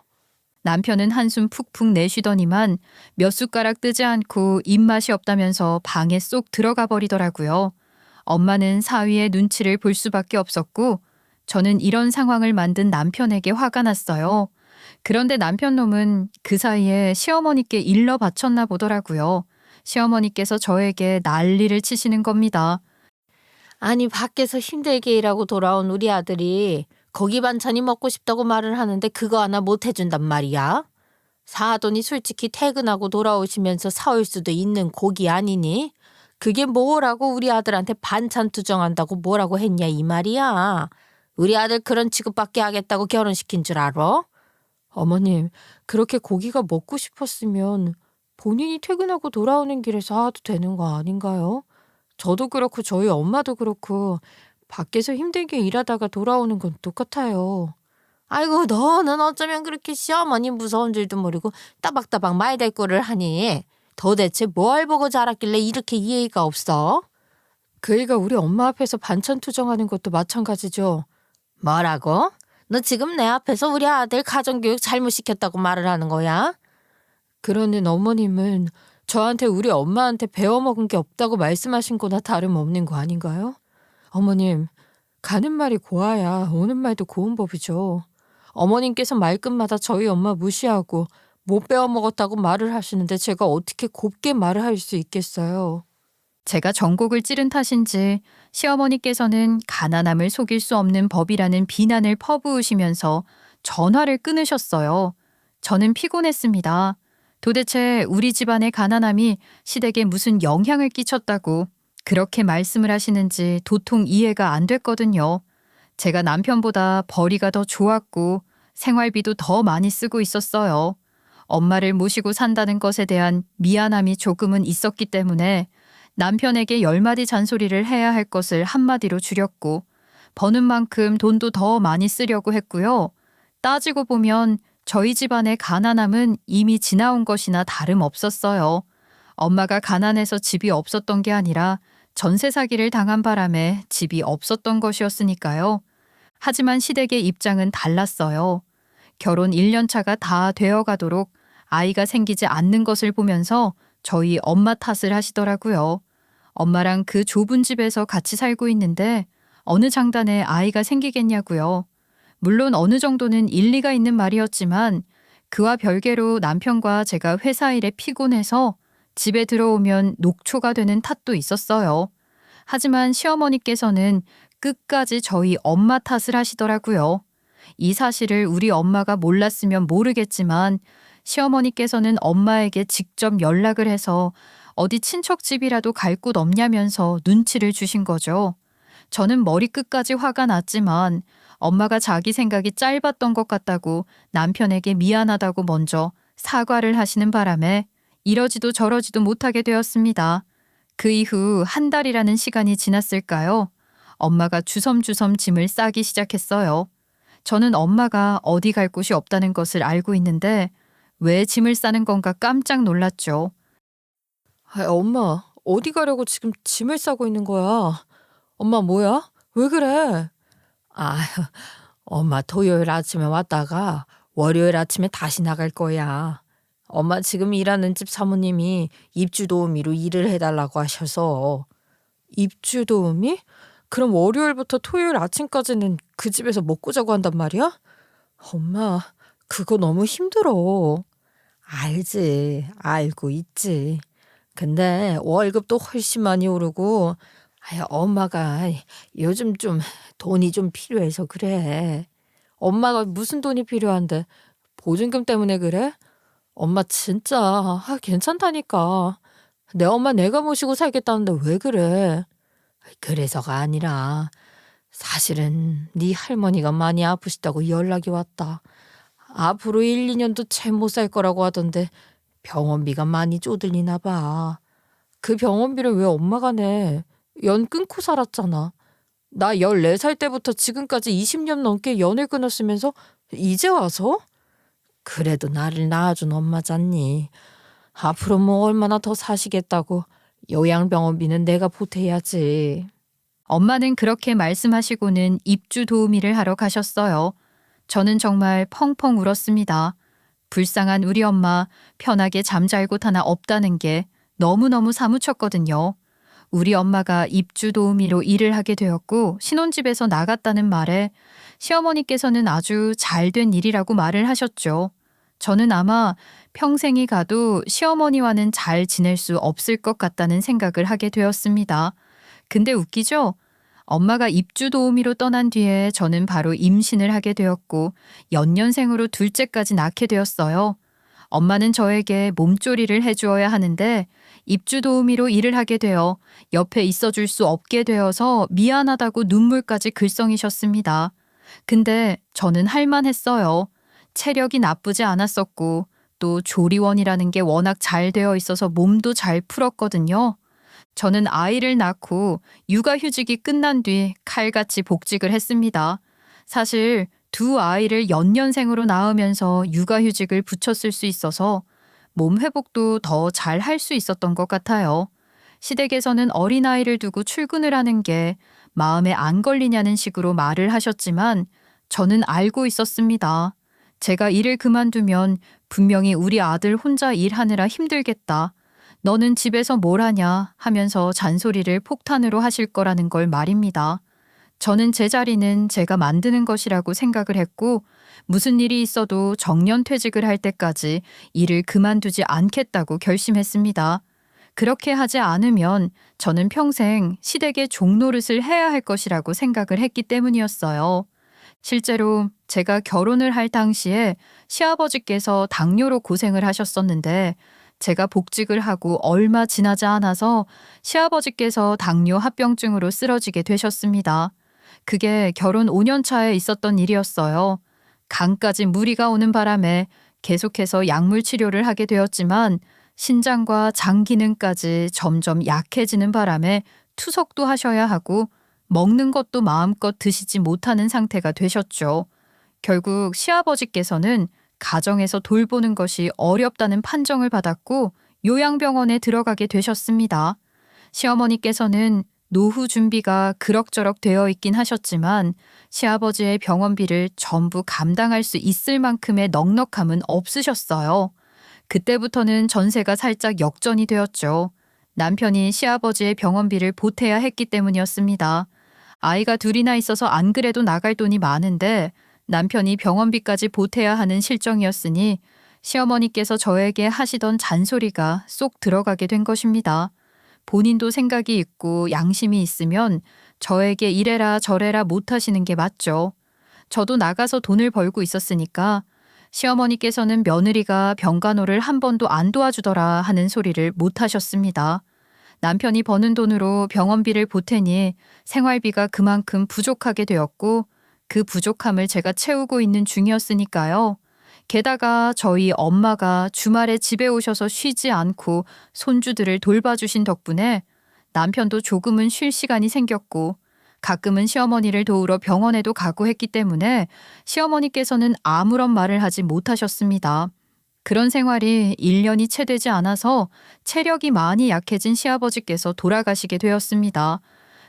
남편은 한숨 푹푹 내쉬더니만 몇 숟가락 뜨지 않고 입맛이 없다면서 방에 쏙 들어가 버리더라고요. 엄마는 사위의 눈치를 볼 수밖에 없었고 저는 이런 상황을 만든 남편에게 화가 났어요. 그런데 남편 놈은 그 사이에 시어머니께 일러 바쳤나 보더라고요. 시어머니께서 저에게 난리를 치시는 겁니다. 아니 밖에서 힘들게 일하고 돌아온 우리 아들이 고기 반찬이 먹고 싶다고 말을 하는데 그거 하나 못 해준단 말이야. 사돈이 솔직히 퇴근하고 돌아오시면서 사올 수도 있는 고기 아니니? 그게 뭐라고 우리 아들한테 반찬 투정한다고 뭐라고 했냐 이 말이야. 우리 아들 그런 취급받게 하겠다고 결혼시킨 줄 알아? 어머님, 그렇게 고기가 먹고 싶었으면 본인이 퇴근하고 돌아오는 길에 사와도 되는 거 아닌가요? 저도 그렇고 저희 엄마도 그렇고 밖에서 힘들게 일하다가 돌아오는 건 똑같아요. 아이고 너는 어쩌면 그렇게 시어머니 무서운 줄도 모르고 따박따박 말대꾸를 하니 도대체 뭘 보고 자랐길래 이렇게 이해가 없어? 그 애가 우리 엄마 앞에서 반찬 투정하는 것도 마찬가지죠. 뭐라고? 너 지금 내 앞에서 우리 아들 가정교육 잘못 시켰다고 말을 하는 거야? 그러는 어머님은 저한테 우리 엄마한테 배워먹은 게 없다고 말씀하신 거나 다름없는 거 아닌가요? 어머님, 가는 말이 고와야 오는 말도 고운 법이죠. 어머님께서 말끝마다 저희 엄마 무시하고 못 배워먹었다고 말을 하시는데 제가 어떻게 곱게 말을 할 수 있겠어요? 제가 전곡을 찌른 탓인지 시어머니께서는 가난함을 속일 수 없는 법이라는 비난을 퍼부으시면서 전화를 끊으셨어요. 저는 피곤했습니다. 도대체 우리 집안의 가난함이 시댁에 무슨 영향을 끼쳤다고 그렇게 말씀을 하시는지 도통 이해가 안 됐거든요. 제가 남편보다 벌이가 더 좋았고 생활비도 더 많이 쓰고 있었어요. 엄마를 모시고 산다는 것에 대한 미안함이 조금은 있었기 때문에 남편에게 10마디 잔소리를 해야 할 것을 한마디로 줄였고 버는 만큼 돈도 더 많이 쓰려고 했고요. 따지고 보면 저희 집안의 가난함은 이미 지나온 것이나 다름없었어요. 엄마가 가난해서 집이 없었던 게 아니라 전세 사기를 당한 바람에 집이 없었던 것이었으니까요. 하지만 시댁의 입장은 달랐어요. 결혼 1년 차가 다 되어 가도록 아이가 생기지 않는 것을 보면서 저희 엄마 탓을 하시더라고요. 엄마랑 그 좁은 집에서 같이 살고 있는데 어느 장단에 아이가 생기겠냐고요. 물론 어느 정도는 일리가 있는 말이었지만 그와 별개로 남편과 제가 회사 일에 피곤해서 집에 들어오면 녹초가 되는 탓도 있었어요. 하지만 시어머니께서는 끝까지 저희 엄마 탓을 하시더라고요. 이 사실을 우리 엄마가 몰랐으면 모르겠지만 시어머니께서는 엄마에게 직접 연락을 해서 어디 친척 집이라도 갈 곳 없냐면서 눈치를 주신 거죠. 저는 머리끝까지 화가 났지만 엄마가 자기 생각이 짧았던 것 같다고 남편에게 미안하다고 먼저 사과를 하시는 바람에 이러지도 저러지도 못하게 되었습니다. 그 이후 한 달이라는 시간이 지났을까요? 엄마가 주섬주섬 짐을 싸기 시작했어요. 저는 엄마가 어디 갈 곳이 없다는 것을 알고 있는데 왜 짐을 싸는 건가 깜짝 놀랐죠. 엄마, 어디 가려고 지금 짐을 싸고 있는 거야? 엄마 뭐야? 왜 그래? 아, 엄마 토요일 아침에 왔다가 월요일 아침에 다시 나갈 거야. 엄마 지금 일하는 집 사모님이 입주 도우미로 일을 해달라고 하셔서. 입주 도우미? 그럼 월요일부터 토요일 아침까지는 그 집에서 먹고 자고 한단 말이야? 엄마, 그거 너무 힘들어. 알지, 알고 있지. 근데 월급도 훨씬 많이 오르고 엄마가 요즘 좀 돈이 좀 필요해서 그래. 엄마가 무슨 돈이 필요한데 보증금 때문에 그래? 엄마 진짜 괜찮다니까. 내 엄마 내가 모시고 살겠다는데 왜 그래? 그래서가 아니라 사실은 네 할머니가 많이 아프시다고 연락이 왔다. 앞으로 1, 2년도 채 못 살 거라고 하던데 병원비가 많이 쪼들리나 봐. 그 병원비를 왜 엄마가 내? 연 끊고 살았잖아. 나 14살 때부터 지금까지 20년 넘게 연을 끊었으면서 이제 와서? 그래도 나를 낳아준 엄마잖니. 앞으로 뭐 얼마나 더 사시겠다고. 요양병원비는 내가 보태야지. 엄마는 그렇게 말씀하시고는 입주 도우미를 하러 가셨어요. 저는 정말 펑펑 울었습니다. 불쌍한 우리 엄마 편하게 잠잘 곳 하나 없다는 게 너무너무 사무쳤거든요. 우리 엄마가 입주 도우미로 일을 하게 되었고 신혼집에서 나갔다는 말에 시어머니께서는 아주 잘된 일이라고 말을 하셨죠. 저는 아마 평생이 가도 시어머니와는 잘 지낼 수 없을 것 같다는 생각을 하게 되었습니다. 근데 웃기죠? 엄마가 입주 도우미로 떠난 뒤에 저는 바로 임신을 하게 되었고 연년생으로 둘째까지 낳게 되었어요. 엄마는 저에게 몸조리를 해주어야 하는데 입주 도우미로 일을 하게 되어 옆에 있어줄 수 없게 되어서 미안하다고 눈물까지 글썽이셨습니다. 근데 저는 할만했어요. 체력이 나쁘지 않았었고 또 조리원이라는 게 워낙 잘 되어 있어서 몸도 잘 풀었거든요. 저는 아이를 낳고 육아휴직이 끝난 뒤 칼같이 복직을 했습니다. 사실 두 아이를 연년생으로 낳으면서 육아휴직을 붙였을 수 있어서 몸 회복도 더 잘 할 수 있었던 것 같아요. 시댁에서는 어린아이를 두고 출근을 하는 게 마음에 안 걸리냐는 식으로 말을 하셨지만 저는 알고 있었습니다. 제가 일을 그만두면 분명히 우리 아들 혼자 일하느라 힘들겠다. 너는 집에서 뭘 하냐 하면서 잔소리를 폭탄으로 하실 거라는 걸 말입니다. 저는 제 자리는 제가 만드는 것이라고 생각을 했고 무슨 일이 있어도 정년퇴직을 할 때까지 일을 그만두지 않겠다고 결심했습니다. 그렇게 하지 않으면 저는 평생 시댁의 종노릇을 해야 할 것이라고 생각을 했기 때문이었어요. 실제로 제가 결혼을 할 당시에 시아버지께서 당뇨로 고생을 하셨었는데 제가 복직을 하고 얼마 지나지 않아서 시아버지께서 당뇨 합병증으로 쓰러지게 되셨습니다. 그게 결혼 5년 차에 있었던 일이었어요. 간까지 무리가 오는 바람에 계속해서 약물 치료를 하게 되었지만 신장과 장 기능까지 점점 약해지는 바람에 투석도 하셔야 하고 먹는 것도 마음껏 드시지 못하는 상태가 되셨죠. 결국 시아버지께서는 가정에서 돌보는 것이 어렵다는 판정을 받았고 요양병원에 들어가게 되셨습니다. 시어머니께서는 노후 준비가 그럭저럭 되어 있긴 하셨지만 시아버지의 병원비를 전부 감당할 수 있을 만큼의 넉넉함은 없으셨어요. 그때부터는 전세가 살짝 역전이 되었죠. 남편이 시아버지의 병원비를 보태야 했기 때문이었습니다. 아이가 둘이나 있어서 안 그래도 나갈 돈이 많은데 남편이 병원비까지 보태야 하는 실정이었으니 시어머니께서 저에게 하시던 잔소리가 쏙 들어가게 된 것입니다. 본인도 생각이 있고 양심이 있으면 저에게 이래라 저래라 못하시는 게 맞죠. 저도 나가서 돈을 벌고 있었으니까 시어머니께서는 며느리가 병간호를 한 번도 안 도와주더라 하는 소리를 못하셨습니다. 남편이 버는 돈으로 병원비를 보태니 생활비가 그만큼 부족하게 되었고 그 부족함을 제가 채우고 있는 중이었으니까요. 게다가 저희 엄마가 주말에 집에 오셔서 쉬지 않고 손주들을 돌봐주신 덕분에 남편도 조금은 쉴 시간이 생겼고 가끔은 시어머니를 도우러 병원에도 가고 했기 때문에 시어머니께서는 아무런 말을 하지 못하셨습니다. 그런 생활이 1년이 채 되지 않아서 체력이 많이 약해진 시아버지께서 돌아가시게 되었습니다.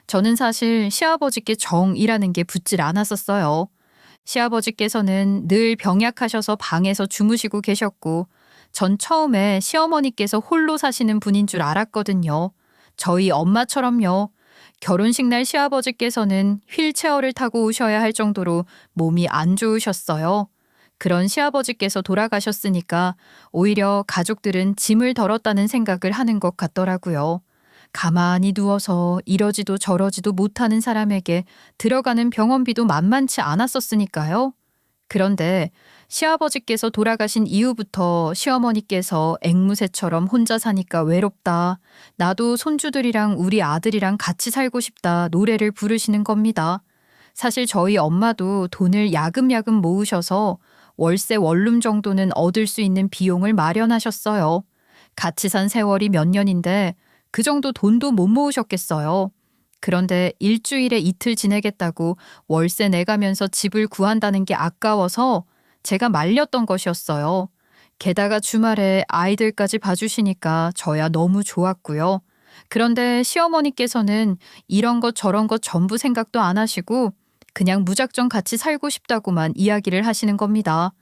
저는 사실 시아버지께 정이라는 게 붙질 않았었어요. 시아버지께서는 늘 병약하셔서 방에서 주무시고 계셨고 전 처음에 시어머니께서 홀로 사시는 분인 줄 알았거든요. 저희 엄마처럼요. 결혼식 날 시아버지께서는 휠체어를 타고 오셔야 할 정도로 몸이 안 좋으셨어요. 그런 시아버지께서 돌아가셨으니까 오히려 가족들은 짐을 덜었다는 생각을 하는 것 같더라고요. 가만히 누워서 이러지도 저러지도 못하는 사람에게 들어가는 병원비도 만만치 않았었으니까요. 그런데 시아버지께서 돌아가신 이후부터 시어머니께서 앵무새처럼 혼자 사니까 외롭다. 나도 손주들이랑 우리 아들이랑 같이 살고 싶다. 노래를 부르시는 겁니다. 사실 저희 엄마도 돈을 야금야금 모으셔서 월세 원룸 정도는 얻을 수 있는 비용을 마련하셨어요. 같이 산 세월이 몇 년인데 그 정도 돈도 못 모으셨겠어요. 그런데 일주일에 이틀 지내겠다고 월세 내가면서 집을 구한다는 게 아까워서 제가 말렸던 것이었어요. 게다가 주말에 아이들까지 봐주시니까 저야 너무 좋았고요. 그런데 시어머니께서는 이런 것 저런 것 전부 생각도 안 하시고 그냥 무작정 같이 살고 싶다고만 이야기를 하시는 겁니다.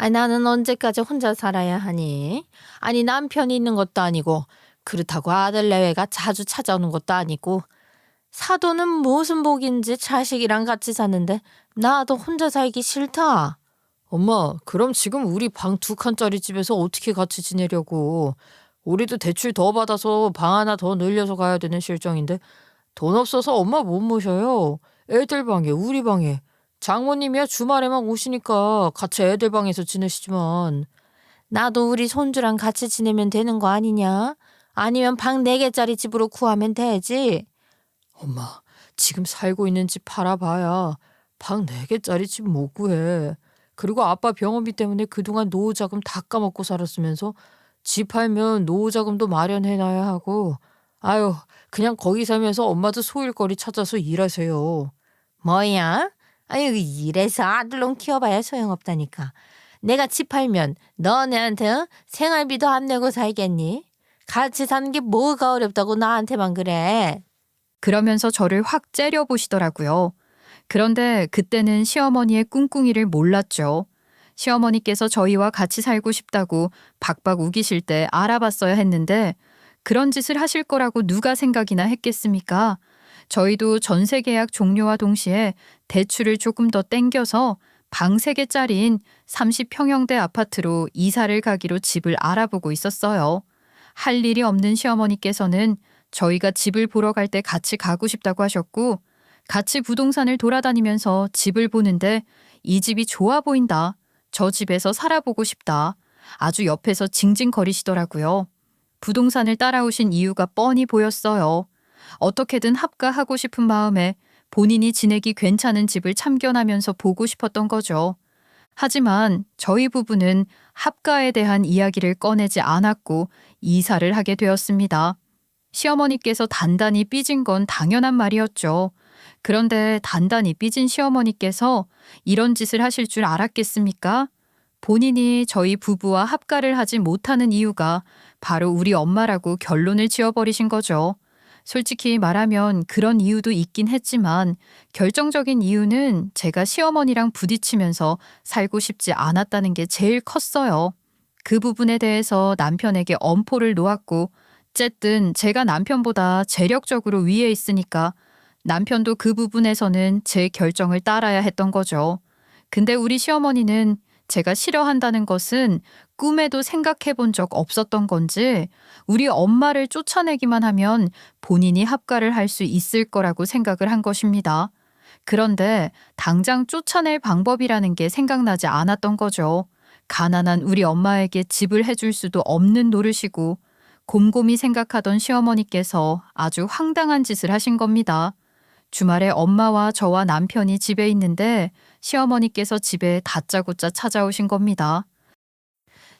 나는 언제까지 혼자 살아야 하니? 아니, 남편이 있는 것도 아니고, 그렇다고 아들 내외가 자주 찾아오는 것도 아니고, 사돈은 무슨 복인지 자식이랑 같이 사는데 나도 혼자 살기 싫다. 엄마, 그럼 지금 우리 방 2칸짜리 집에서 어떻게 같이 지내려고? 우리도 대출 더 받아서 방 하나 더 늘려서 가야 되는 실정인데 돈 없어서 엄마 못 모셔요. 애들 방에, 우리 방에. 장모님이야 주말에만 오시니까 같이 애들 방에서 지내시지만. 나도 우리 손주랑 같이 지내면 되는 거 아니냐? 아니면 방 4개짜리 집으로 구하면 되지. 엄마, 지금 살고 있는 집 팔아봐야 방 4개짜리 집 못 구해. 그리고 아빠 병원비 때문에 그동안 노후자금 다 까먹고 살았으면서 집 팔면 노후자금도 마련해놔야 하고. 아유, 그냥 거기 살면서 엄마도 소일거리 찾아서 일하세요. 뭐야? 아유, 이래서 아들놈 키워봐야 소용없다니까. 내가 집 팔면 너네한테 생활비도 안 내고 살겠니? 같이 사는 게 뭐가 어렵다고 나한테만 그래. 그러면서 저를 확 째려보시더라고요. 그런데 그때는 시어머니의 꿍꿍이를 몰랐죠. 시어머니께서 저희와 같이 살고 싶다고 박박 우기실 때 알아봤어야 했는데 그런 짓을 하실 거라고 누가 생각이나 했겠습니까? 저희도 전세 계약 종료와 동시에 대출을 조금 더 땡겨서 방 3개짜리인 30평형대 아파트로 이사를 가기로 집을 알아보고 있었어요. 할 일이 없는 시어머니께서는 저희가 집을 보러 갈 때 같이 가고 싶다고 하셨고 같이 부동산을 돌아다니면서 집을 보는데 이 집이 좋아 보인다. 저 집에서 살아보고 싶다. 아주 옆에서 징징거리시더라고요. 부동산을 따라오신 이유가 뻔히 보였어요. 어떻게든 합가하고 싶은 마음에 본인이 지내기 괜찮은 집을 참견하면서 보고 싶었던 거죠. 하지만 저희 부부는 합가에 대한 이야기를 꺼내지 않았고 이사를 하게 되었습니다. 시어머니께서 단단히 삐진 건 당연한 말이었죠. 그런데 단단히 삐진 시어머니께서 이런 짓을 하실 줄 알았겠습니까? 본인이 저희 부부와 합가를 하지 못하는 이유가 바로 우리 엄마라고 결론을 지어버리신 거죠. 솔직히 말하면 그런 이유도 있긴 했지만 결정적인 이유는 제가 시어머니랑 부딪히면서 살고 싶지 않았다는 게 제일 컸어요. 그 부분에 대해서 남편에게 엄포를 놓았고 어쨌든 제가 남편보다 재력적으로 위에 있으니까 남편도 그 부분에서는 제 결정을 따라야 했던 거죠. 근데 우리 시어머니는 제가 싫어한다는 것은 꿈에도 생각해 본 적 없었던 건지 우리 엄마를 쫓아내기만 하면 본인이 합가를 할 수 있을 거라고 생각을 한 것입니다. 그런데 당장 쫓아낼 방법이라는 게 생각나지 않았던 거죠. 가난한 우리 엄마에게 집을 해줄 수도 없는 노릇이고 곰곰이 생각하던 시어머니께서 아주 황당한 짓을 하신 겁니다. 주말에 엄마와 저와 남편이 집에 있는데 시어머니께서 집에 다짜고짜 찾아오신 겁니다.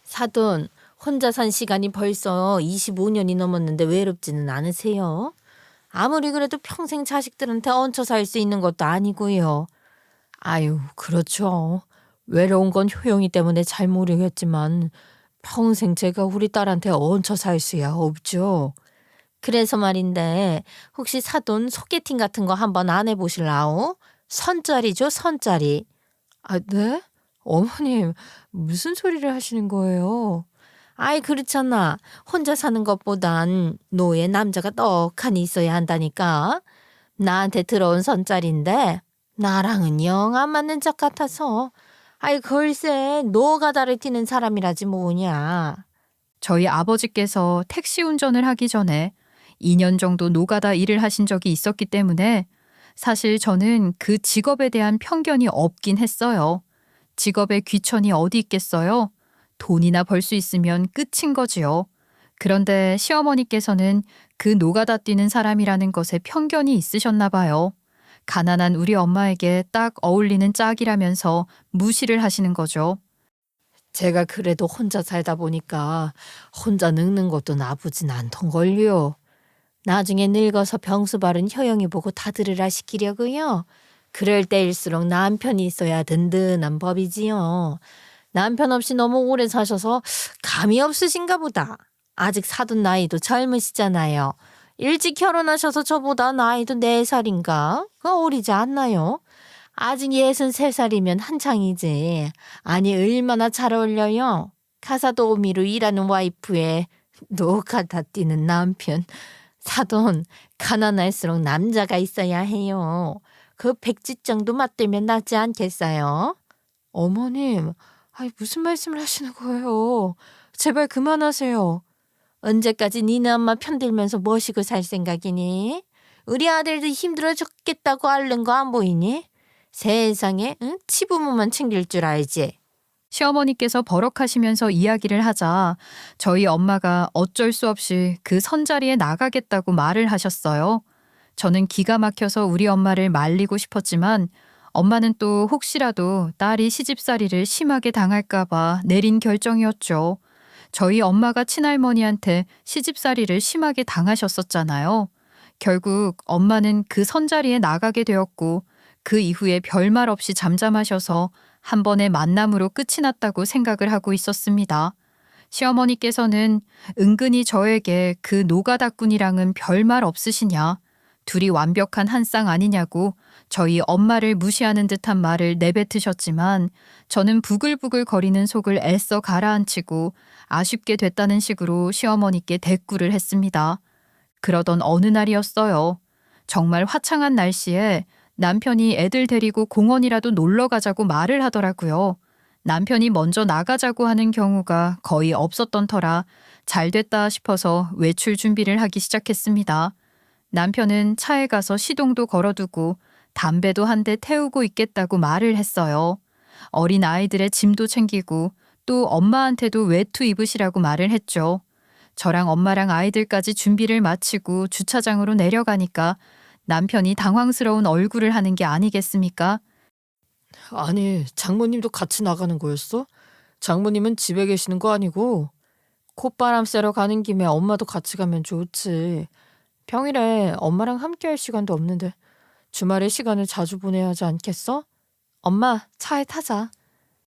사돈, 혼자 산 시간이 벌써 25년이 넘었는데 외롭지는 않으세요? 아무리 그래도 평생 자식들한테 얹혀 살 수 있는 것도 아니고요. 아유, 그렇죠. 외로운 건 효영이 때문에 잘 모르겠지만 평생 제가 우리 딸한테 얹혀 살 수야 없죠. 그래서 말인데 혹시 사돈 소개팅 같은 거 한번 안 해보실라오? 선짜리죠, 선짜리. 아, 네? 어머님, 무슨 소리를 하시는 거예요? 아이, 그렇잖아. 혼자 사는 것보단 노예 남자가 떡하니 있어야 한다니까. 나한테 들어온 선짜리인데 나랑은 영 안 맞는 짝 같아서. 아이, 글쎄 노가다를 띠는 사람이라지 뭐냐. 저희 아버지께서 택시 운전을 하기 전에 2년 정도 노가다 일을 하신 적이 있었기 때문에 사실 저는 그 직업에 대한 편견이 없긴 했어요. 직업에 귀천이 어디 있겠어요? 돈이나 벌 수 있으면 끝인 거지요. 그런데 시어머니께서는 그 노가다 뛰는 사람이라는 것에 편견이 있으셨나 봐요. 가난한 우리 엄마에게 딱 어울리는 짝이라면서 무시를 하시는 거죠. 제가 그래도 혼자 살다 보니까 혼자 늙는 것도 나쁘진 않던걸요. 나중에 늙어서 병수 바른 효영이 보고 다들으라 시키려고요. 그럴 때일수록 남편이 있어야 든든한 법이지요. 남편 없이 너무 오래 사셔서 감이 없으신가 보다. 아직 사돈 나이도 젊으시잖아요. 일찍 결혼하셔서 저보다 나이도 4살인가? 어리지 않나요? 아직 63살이면 한창이지. 아니 얼마나 잘 어울려요. 가사도우미로 일하는 와이프에 노가다 뛰는 남편. 사돈, 가난할수록 남자가 있어야 해요. 그 백지장도 맞들면 낫지 않겠어요? 어머님, 아이 무슨 말씀을 하시는 거예요? 제발 그만하세요. 언제까지 니네 엄마 편들면서 모시고 살 생각이니? 우리 아들도 힘들어 죽겠다고 앓는 거 안 보이니? 세상에 응? 치부모만 챙길 줄 알지? 시어머니께서 버럭하시면서 이야기를 하자 저희 엄마가 어쩔 수 없이 그 선자리에 나가겠다고 말을 하셨어요. 저는 기가 막혀서 우리 엄마를 말리고 싶었지만 엄마는 또 혹시라도 딸이 시집살이를 심하게 당할까봐 내린 결정이었죠. 저희 엄마가 친할머니한테 시집살이를 심하게 당하셨었잖아요. 결국 엄마는 그 선자리에 나가게 되었고 그 이후에 별말 없이 잠잠하셔서 한 번의 만남으로 끝이 났다고 생각을 하고 있었습니다. 시어머니께서는 은근히 저에게 그 노가다꾼이랑은 별말 없으시냐, 둘이 완벽한 한 쌍 아니냐고 저희 엄마를 무시하는 듯한 말을 내뱉으셨지만 저는 부글부글 거리는 속을 애써 가라앉히고 아쉽게 됐다는 식으로 시어머니께 대꾸를 했습니다. 그러던 어느 날이었어요. 정말 화창한 날씨에 남편이 애들 데리고 공원이라도 놀러 가자고 말을 하더라고요. 남편이 먼저 나가자고 하는 경우가 거의 없었던 터라 잘 됐다 싶어서 외출 준비를 하기 시작했습니다. 남편은 차에 가서 시동도 걸어두고 담배도 한 대 태우고 있겠다고 말을 했어요. 어린 아이들의 짐도 챙기고 또 엄마한테도 외투 입으시라고 말을 했죠. 저랑 엄마랑 아이들까지 준비를 마치고 주차장으로 내려가니까 남편이 당황스러운 얼굴을 하는 게 아니겠습니까? 아니, 장모님도 같이 나가는 거였어? 장모님은 집에 계시는 거 아니고? 콧바람 쐬러 가는 김에 엄마도 같이 가면 좋지. 평일에 엄마랑 함께 할 시간도 없는데 주말에 시간을 자주 보내야 하지 않겠어? 엄마, 차에 타자.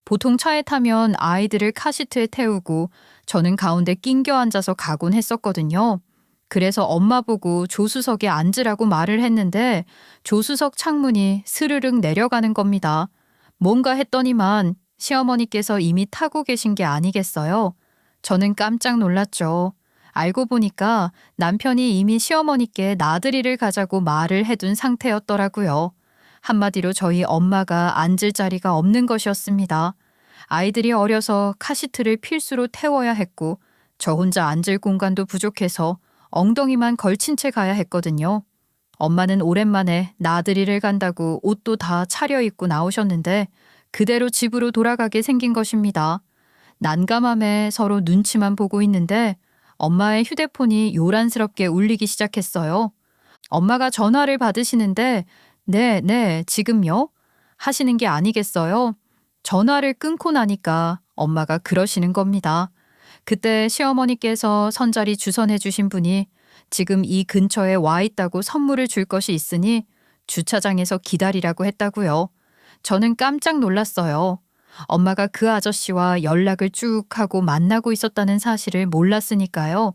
보통 차에 타면 아이들을 카시트에 태우고 저는 가운데 낑겨 앉아서 가곤 했었거든요. 그래서 엄마 보고 조수석에 앉으라고 말을 했는데 조수석 창문이 스르륵 내려가는 겁니다. 뭔가 했더니만 시어머니께서 이미 타고 계신 게 아니겠어요? 저는 깜짝 놀랐죠. 알고 보니까 남편이 이미 시어머니께 나들이를 가자고 말을 해둔 상태였더라고요. 한마디로 저희 엄마가 앉을 자리가 없는 것이었습니다. 아이들이 어려서 카시트를 필수로 태워야 했고 저 혼자 앉을 공간도 부족해서 엉덩이만 걸친 채 가야 했거든요. 엄마는 오랜만에 나들이를 간다고 옷도 다 차려입고 나오셨는데 그대로 집으로 돌아가게 생긴 것입니다. 난감함에 서로 눈치만 보고 있는데 엄마의 휴대폰이 요란스럽게 울리기 시작했어요. 엄마가 전화를 받으시는데 네, 지금요? 하시는 게 아니겠어요? 전화를 끊고 나니까 엄마가 그러시는 겁니다. 그때 시어머니께서 선자리 주선해 주신 분이 지금 이 근처에 와 있다고 선물을 줄 것이 있으니 주차장에서 기다리라고 했다고요. 저는 깜짝 놀랐어요. 엄마가 그 아저씨와 연락을 쭉 하고 만나고 있었다는 사실을 몰랐으니까요.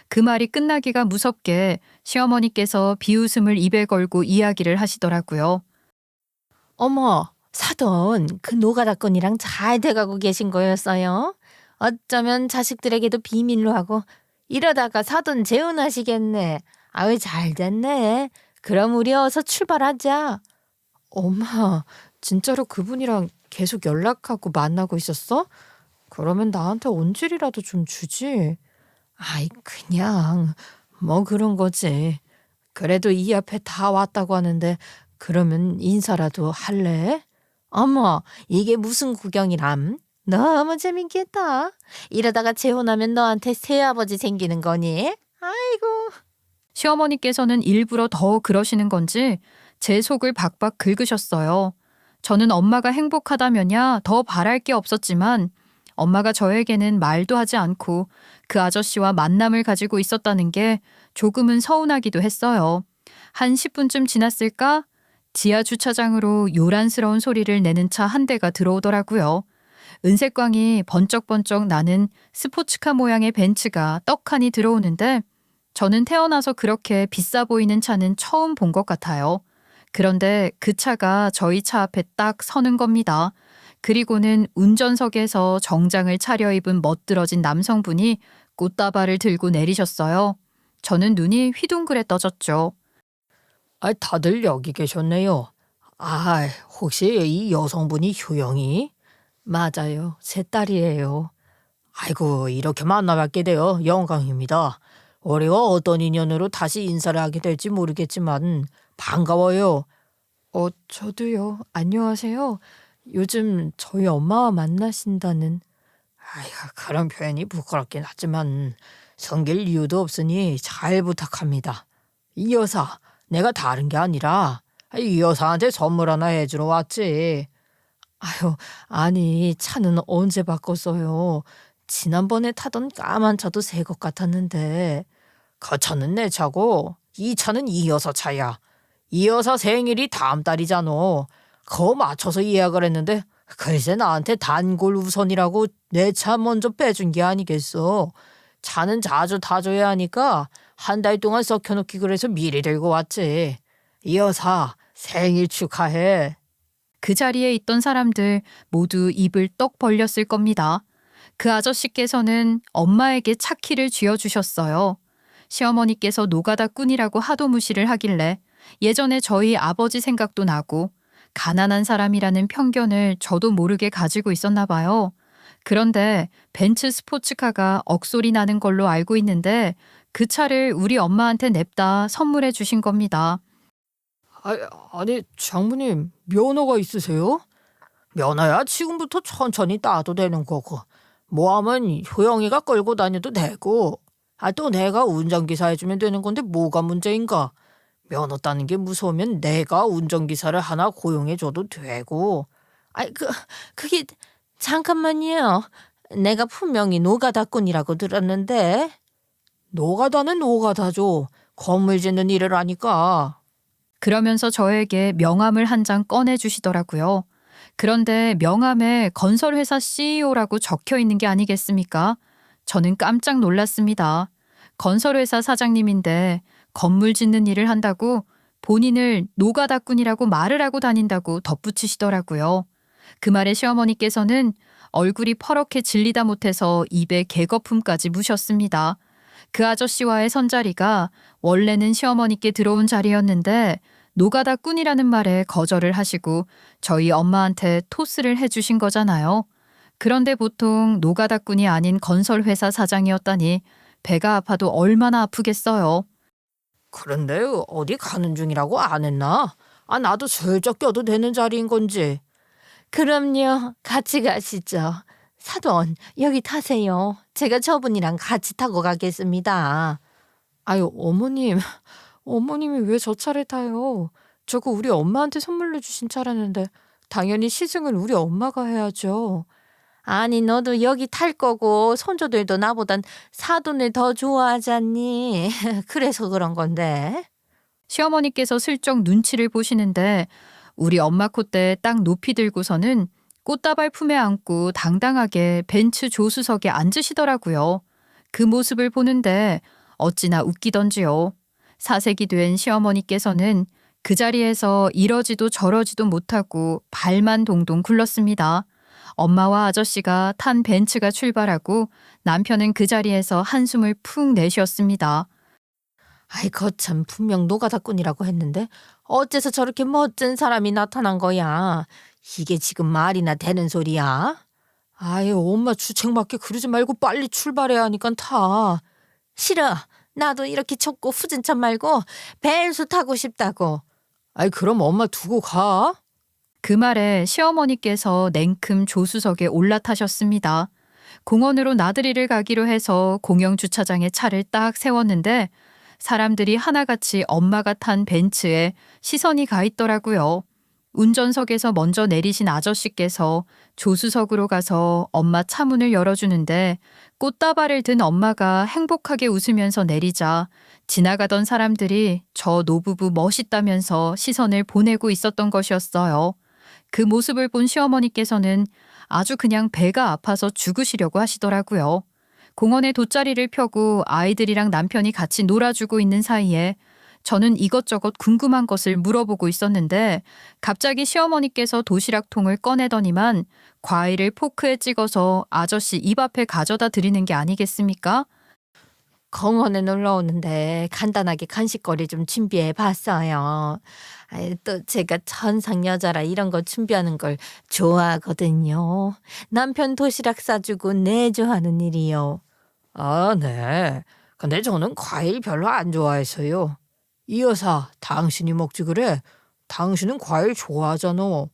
그 말이 끝나기가 무섭게 시어머니께서 비웃음을 입에 걸고 이야기를 하시더라고요. 어머, 사돈, 그 노가다꾼이랑 잘 돼가고 계신 거였어요? 어쩌면 자식들에게도 비밀로 하고 이러다가 사돈 재혼하시겠네. 아유, 잘 됐네. 그럼 우리 어서 출발하자. 엄마, 진짜로 그분이랑 계속 연락하고 만나고 있었어? 그러면 나한테 언질이라도 좀 주지. 아이, 그냥 뭐 그런 거지. 그래도 이 앞에 다 왔다고 하는데 그러면 인사라도 할래? 어머, 이게 무슨 구경이람? 너무 재밌겠다. 이러다가 재혼하면 너한테 새아버지 생기는 거니? 아이고. 시어머니께서는 일부러 더 그러시는 건지 제 속을 박박 긁으셨어요. 저는 엄마가 행복하다면야 더 바랄 게 없었지만 엄마가 저에게는 말도 하지 않고 그 아저씨와 만남을 가지고 있었다는 게 조금은 서운하기도 했어요. 한 10분쯤 지났을까? 지하 주차장으로 요란스러운 소리를 내는 차 한 대가 들어오더라고요. 은색광이 번쩍번쩍 나는 스포츠카 모양의 벤츠가 떡하니 들어오는데 저는 태어나서 그렇게 비싸 보이는 차는 처음 본 것 같아요. 그런데 그 차가 저희 차 앞에 딱 서는 겁니다. 그리고는 운전석에서 정장을 차려입은 멋들어진 남성분이 꽃다발을 들고 내리셨어요. 저는 눈이 휘둥그레 떠졌죠. 다들 여기 계셨네요. 혹시 이 여성분이 효영이? 맞아요. 제 딸이에요. 아이고, 이렇게 만나뵙게 되어 영광입니다. 우리가 어떤 인연으로 다시 인사를 하게 될지 모르겠지만 반가워요. 저도요. 안녕하세요. 요즘 저희 엄마와 만나신다는. 그런 표현이 부끄럽긴 하지만 섬길 이유도 없으니 잘 부탁합니다. 이 여사, 내가 다른 게 아니라 이 여사한테 선물 하나 해주러 왔지. 아니, 차는 언제 바꿨어요? 지난번에 타던 까만 차도 새 것 같았는데. 그 차는 내 차고 이 차는 이 여사 차야. 이 여사 생일이 다음 달이잖아. 그거 맞춰서 예약을 했는데 글쎄 나한테 단골 우선이라고 내 차 먼저 빼준 게 아니겠어. 차는 자주 타줘야 하니까 한 달 동안 썩혀놓기 그래서 미리 들고 왔지. 이 여사 생일 축하해. 그 자리에 있던 사람들 모두 입을 떡 벌렸을 겁니다. 그 아저씨께서는 엄마에게 차키를 쥐어주셨어요. 시어머니께서 노가다꾼이라고 하도 무시를 하길래 예전에 저희 아버지 생각도 나고 가난한 사람이라는 편견을 저도 모르게 가지고 있었나 봐요. 그런데 벤츠 스포츠카가 억소리 나는 걸로 알고 있는데 그 차를 우리 엄마한테 냅다 선물해 주신 겁니다. 아니 장모님 면허가 있으세요? 면허야 지금부터 천천히 따도 되는 거고 뭐 하면 효영이가 끌고 다녀도 되고 또 내가 운전기사 해주면 되는 건데 뭐가 문제인가. 면허 따는 게 무서우면 내가 운전기사를 하나 고용해줘도 되고. 그게 잠깐만요. 내가 분명히 노가다꾼이라고 들었는데. 노가다는 노가다죠. 건물 짓는 일을 하니까. 그러면서 저에게 명함을 한 장 꺼내주시더라고요. 그런데 명함에 건설회사 CEO라고 적혀 있는 게 아니겠습니까? 저는 깜짝 놀랐습니다. 건설회사 사장님인데 건물 짓는 일을 한다고 본인을 노가다꾼이라고 말을 하고 다닌다고 덧붙이시더라고요. 그 말에 시어머니께서는 얼굴이 퍼렇게 질리다 못해서 입에 개거품까지 무셨습니다. 그 아저씨와의 선자리가 원래는 시어머니께 들어온 자리였는데 노가다꾼이라는 말에 거절을 하시고 저희 엄마한테 토스를 해주신 거잖아요. 그런데 보통 노가다꾼이 아닌 건설회사 사장이었다니 배가 아파도 얼마나 아프겠어요. 그런데 어디 가는 중이라고 안 했나? 나도 슬쩍 껴도 되는 자리인 건지. 그럼요. 같이 가시죠. 사돈, 여기 타세요. 제가 저분이랑 같이 타고 가겠습니다. 어머님이 왜 저 차를 타요? 저거 우리 엄마한테 선물로 주신 차라는데 당연히 시승을 우리 엄마가 해야죠. 아니, 너도 여기 탈 거고 손주들도 나보단 사돈을 더 좋아하잖니. 그래서 그런 건데. 시어머니께서 슬쩍 눈치를 보시는데 우리 엄마 콧대 딱 높이 들고서는 꽃다발 품에 안고 당당하게 벤츠 조수석에 앉으시더라고요. 그 모습을 보는데 어찌나 웃기던지요. 사색이 된 시어머니께서는 그 자리에서 이러지도 저러지도 못하고 발만 동동 굴렀습니다. 엄마와 아저씨가 탄 벤츠가 출발하고 남편은 그 자리에서 한숨을 푹 내쉬었습니다. 거참 분명 노가다꾼이라고 했는데 어째서 저렇게 멋진 사람이 나타난 거야. 이게 지금 말이나 되는 소리야? 엄마 주책 맞게 그러지 말고 빨리 출발해야 하니까 타. 싫어. 나도 이렇게 좁고 후진 차 말고 벤츠 타고 싶다고. 그럼 엄마 두고 가. 그 말에 시어머니께서 냉큼 조수석에 올라타셨습니다. 공원으로 나들이를 가기로 해서 공영 주차장에 차를 딱 세웠는데 사람들이 하나같이 엄마가 탄 벤츠에 시선이 가 있더라고요. 운전석에서 먼저 내리신 아저씨께서 조수석으로 가서 엄마 차문을 열어주는데 꽃다발을 든 엄마가 행복하게 웃으면서 내리자 지나가던 사람들이 저 노부부 멋있다면서 시선을 보내고 있었던 것이었어요. 그 모습을 본 시어머니께서는 아주 그냥 배가 아파서 죽으시려고 하시더라고요. 공원에 돗자리를 펴고 아이들이랑 남편이 같이 놀아주고 있는 사이에 저는 이것저것 궁금한 것을 물어보고 있었는데 갑자기 시어머니께서 도시락통을 꺼내더니만 과일을 포크에 찍어서 아저씨 입 앞에 가져다 드리는 게 아니겠습니까? 공원에 놀러 오는데 간단하게 간식거리 좀 준비해 봤어요. 또 제가 천상 여자라 이런 거 준비하는 걸 좋아하거든요. 남편 도시락 싸주고 내조하는 일이요. 아, 네. 근데 저는 과일 별로 안 좋아해서요. 이 여사, 당신이 먹지 그래? 당신은 과일 좋아하잖아.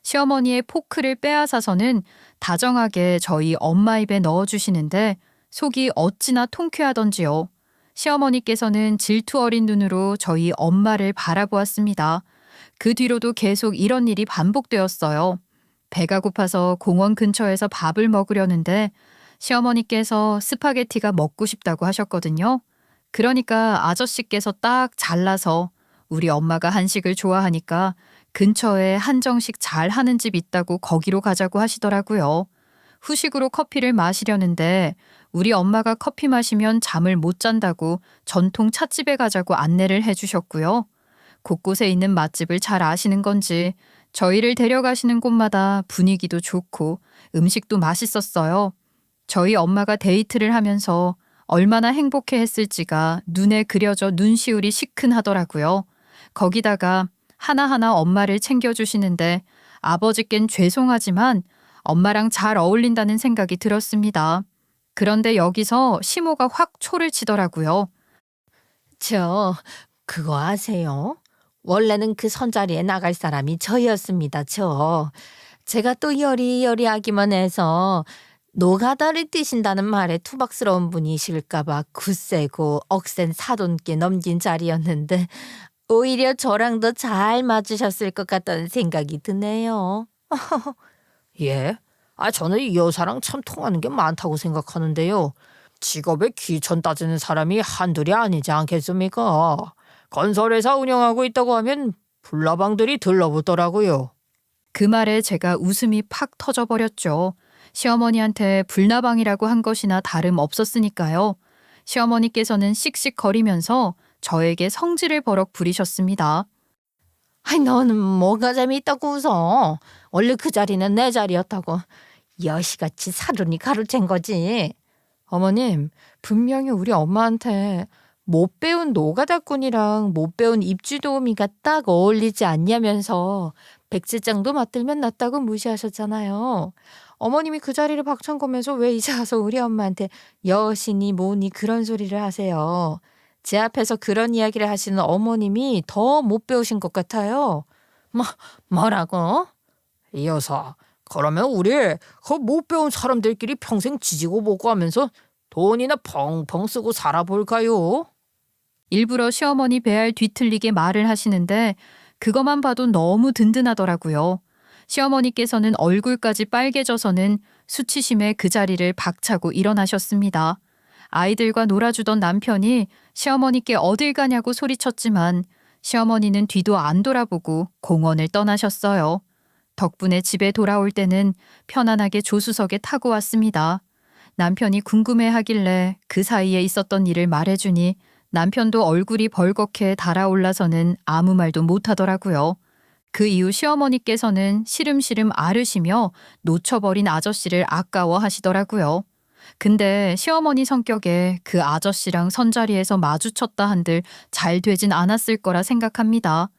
시어머니의 포크를 빼앗아서는 다정하게 저희 엄마 입에 넣어주시는데 속이 어찌나 통쾌하던지요. 시어머니께서는 질투 어린 눈으로 저희 엄마를 바라보았습니다. 그 뒤로도 계속 이런 일이 반복되었어요. 배가 고파서 공원 근처에서 밥을 먹으려는데 시어머니께서 스파게티가 먹고 싶다고 하셨거든요. 그러니까 아저씨께서 딱 잘라서 우리 엄마가 한식을 좋아하니까 근처에 한정식 잘 하는 집 있다고 거기로 가자고 하시더라고요. 후식으로 커피를 마시려는데 우리 엄마가 커피 마시면 잠을 못 잔다고 전통 찻집에 가자고 안내를 해주셨고요. 곳곳에 있는 맛집을 잘 아시는 건지 저희를 데려가시는 곳마다 분위기도 좋고 음식도 맛있었어요. 저희 엄마가 데이트를 하면서 얼마나 행복해 했을지가 눈에 그려져 눈시울이 시큰하더라고요. 거기다가 하나하나 엄마를 챙겨주시는데 아버지께는 죄송하지만 엄마랑 잘 어울린다는 생각이 들었습니다. 그런데 여기서 시모가 확 초를 치더라고요. 저 그거 아세요? 원래는 그 선자리에 나갈 사람이 저였습니다. 제가 또 여리여리하기만 해서 노가다를 뛰신다는 말에 투박스러운 분이실까 봐 굳세고 억센 사돈께 넘긴 자리였는데 오히려 저랑 더 잘 맞으셨을 것 같다는 생각이 드네요. 예? 저는 이 여사랑 참 통하는 게 많다고 생각하는데요. 직업에 귀천 따지는 사람이 한둘이 아니지 않겠습니까? 건설회사 운영하고 있다고 하면 불나방들이 들러붙더라고요. 그 말에 제가 웃음이 팍 터져버렸죠. 시어머니한테 불나방이라고 한 것이나 다름 없었으니까요. 시어머니께서는 씩씩거리면서 저에게 성질을 버럭 부리셨습니다. 너는 뭐가 재미있다고 웃어? 원래 그 자리는 내 자리였다고. 여시같이 사돈이 가로챈 거지. 어머님, 분명히 우리 엄마한테 못 배운 노가다꾼이랑 못 배운 입주도우미가 딱 어울리지 않냐면서 백지장도 맞들면 낫다고 무시하셨잖아요. 어머님이 그 자리를 박찬 거면서 왜 이제 와서 우리 엄마한테 여신이 뭐니 그런 소리를 하세요. 제 앞에서 그런 이야기를 하시는 어머님이 더 못 배우신 것 같아요. 뭐라고? 이 여사, 그러면 우리 그 못 배운 사람들끼리 평생 지지고 볶고 하면서 돈이나 펑펑 쓰고 살아볼까요? 일부러 시어머니 배알 뒤틀리게 말을 하시는데 그것만 봐도 너무 든든하더라고요. 시어머니께서는 얼굴까지 빨개져서는 수치심에 그 자리를 박차고 일어나셨습니다. 아이들과 놀아주던 남편이 시어머니께 어딜 가냐고 소리쳤지만 시어머니는 뒤도 안 돌아보고 공원을 떠나셨어요. 덕분에 집에 돌아올 때는 편안하게 조수석에 타고 왔습니다. 남편이 궁금해하길래 그 사이에 있었던 일을 말해주니 남편도 얼굴이 벌겋게 달아올라서는 아무 말도 못하더라고요. 그 이후 시어머니께서는 시름시름 앓으시며 놓쳐버린 아저씨를 아까워하시더라고요. 근데 시어머니 성격에 그 아저씨랑 선자리에서 마주쳤다 한들 잘 되진 않았을 거라 생각합니다.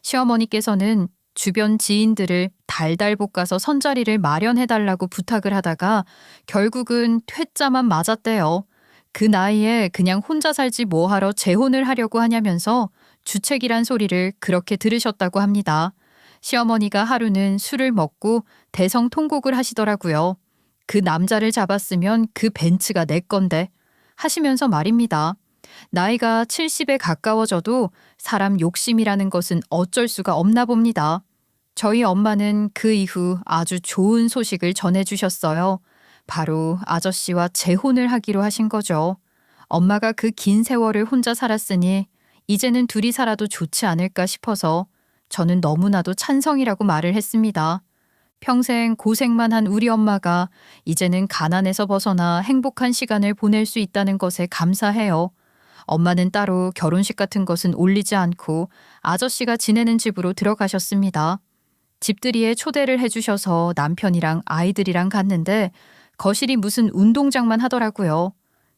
시어머니께서는 주변 지인들을 달달 볶아서 선자리를 마련해달라고 부탁을 하다가 결국은 퇴짜만 맞았대요. 그 나이에 그냥 혼자 살지 뭐하러 재혼을 하려고 하냐면서 주책이란 소리를 그렇게 들으셨다고 합니다. 시어머니가 하루는 술을 먹고 대성통곡을 하시더라고요. 그 남자를 잡았으면 그 벤츠가 내 건데 하시면서 말입니다. 나이가 70에 가까워져도 사람 욕심이라는 것은 어쩔 수가 없나 봅니다. 저희 엄마는 그 이후 아주 좋은 소식을 전해주셨어요. 바로 아저씨와 재혼을 하기로 하신 거죠. 엄마가 그 긴 세월을 혼자 살았으니 이제는 둘이 살아도 좋지 않을까 싶어서 저는 너무나도 찬성이라고 말을 했습니다. 평생 고생만 한 우리 엄마가 이제는 가난에서 벗어나 행복한 시간을 보낼 수 있다는 것에 감사해요. 엄마는 따로 결혼식 같은 것은 올리지 않고 아저씨가 지내는 집으로 들어가셨습니다. 집들이에 초대를 해주셔서 남편이랑 아이들이랑 갔는데 거실이 무슨 운동장만 하더라고요.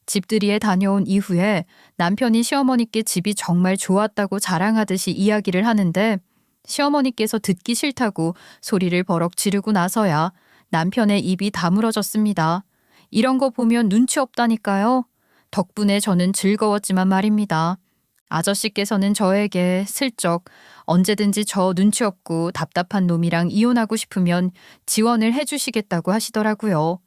집들이에 다녀온 이후에 남편이 시어머니께 집이 정말 좋았다고 자랑하듯이 이야기를 하는데 시어머니께서 듣기 싫다고 소리를 버럭 지르고 나서야 남편의 입이 다물어졌습니다. 이런 거 보면 눈치 없다니까요. 덕분에 저는 즐거웠지만 말입니다. 아저씨께서는 저에게 슬쩍 언제든지 저 눈치 없고 답답한 놈이랑 이혼하고 싶으면 지원을 해주시겠다고 하시더라고요.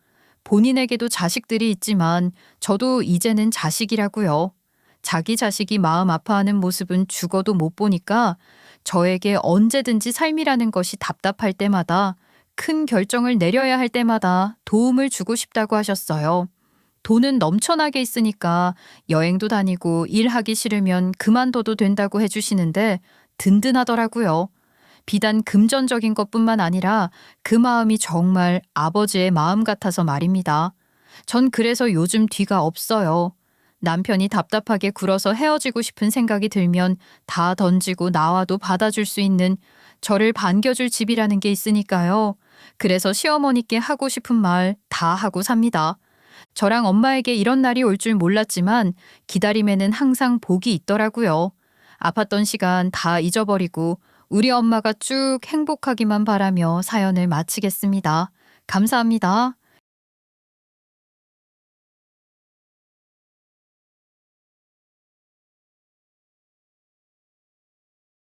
본인에게도 자식들이 있지만 저도 이제는 자식이라고요. 자기 자식이 마음 아파하는 모습은 죽어도 못 보니까 저에게 언제든지 삶이라는 것이 답답할 때마다 큰 결정을 내려야 할 때마다 도움을 주고 싶다고 하셨어요. 돈은 넘쳐나게 있으니까 여행도 다니고 일하기 싫으면 그만둬도 된다고 해주시는데 든든하더라고요. 비단 금전적인 것뿐만 아니라 그 마음이 정말 아버지의 마음 같아서 말입니다. 전 그래서 요즘 뒤가 없어요. 남편이 답답하게 굴어서 헤어지고 싶은 생각이 들면 다 던지고 나와도 받아줄 수 있는 저를 반겨줄 집이라는 게 있으니까요. 그래서 시어머니께 하고 싶은 말 다 하고 삽니다. 저랑 엄마에게 이런 날이 올 줄 몰랐지만 기다림에는 항상 복이 있더라고요. 아팠던 시간 다 잊어버리고 우리 엄마가 쭉 행복하기만 바라며 사연을 마치겠습니다. 감사합니다.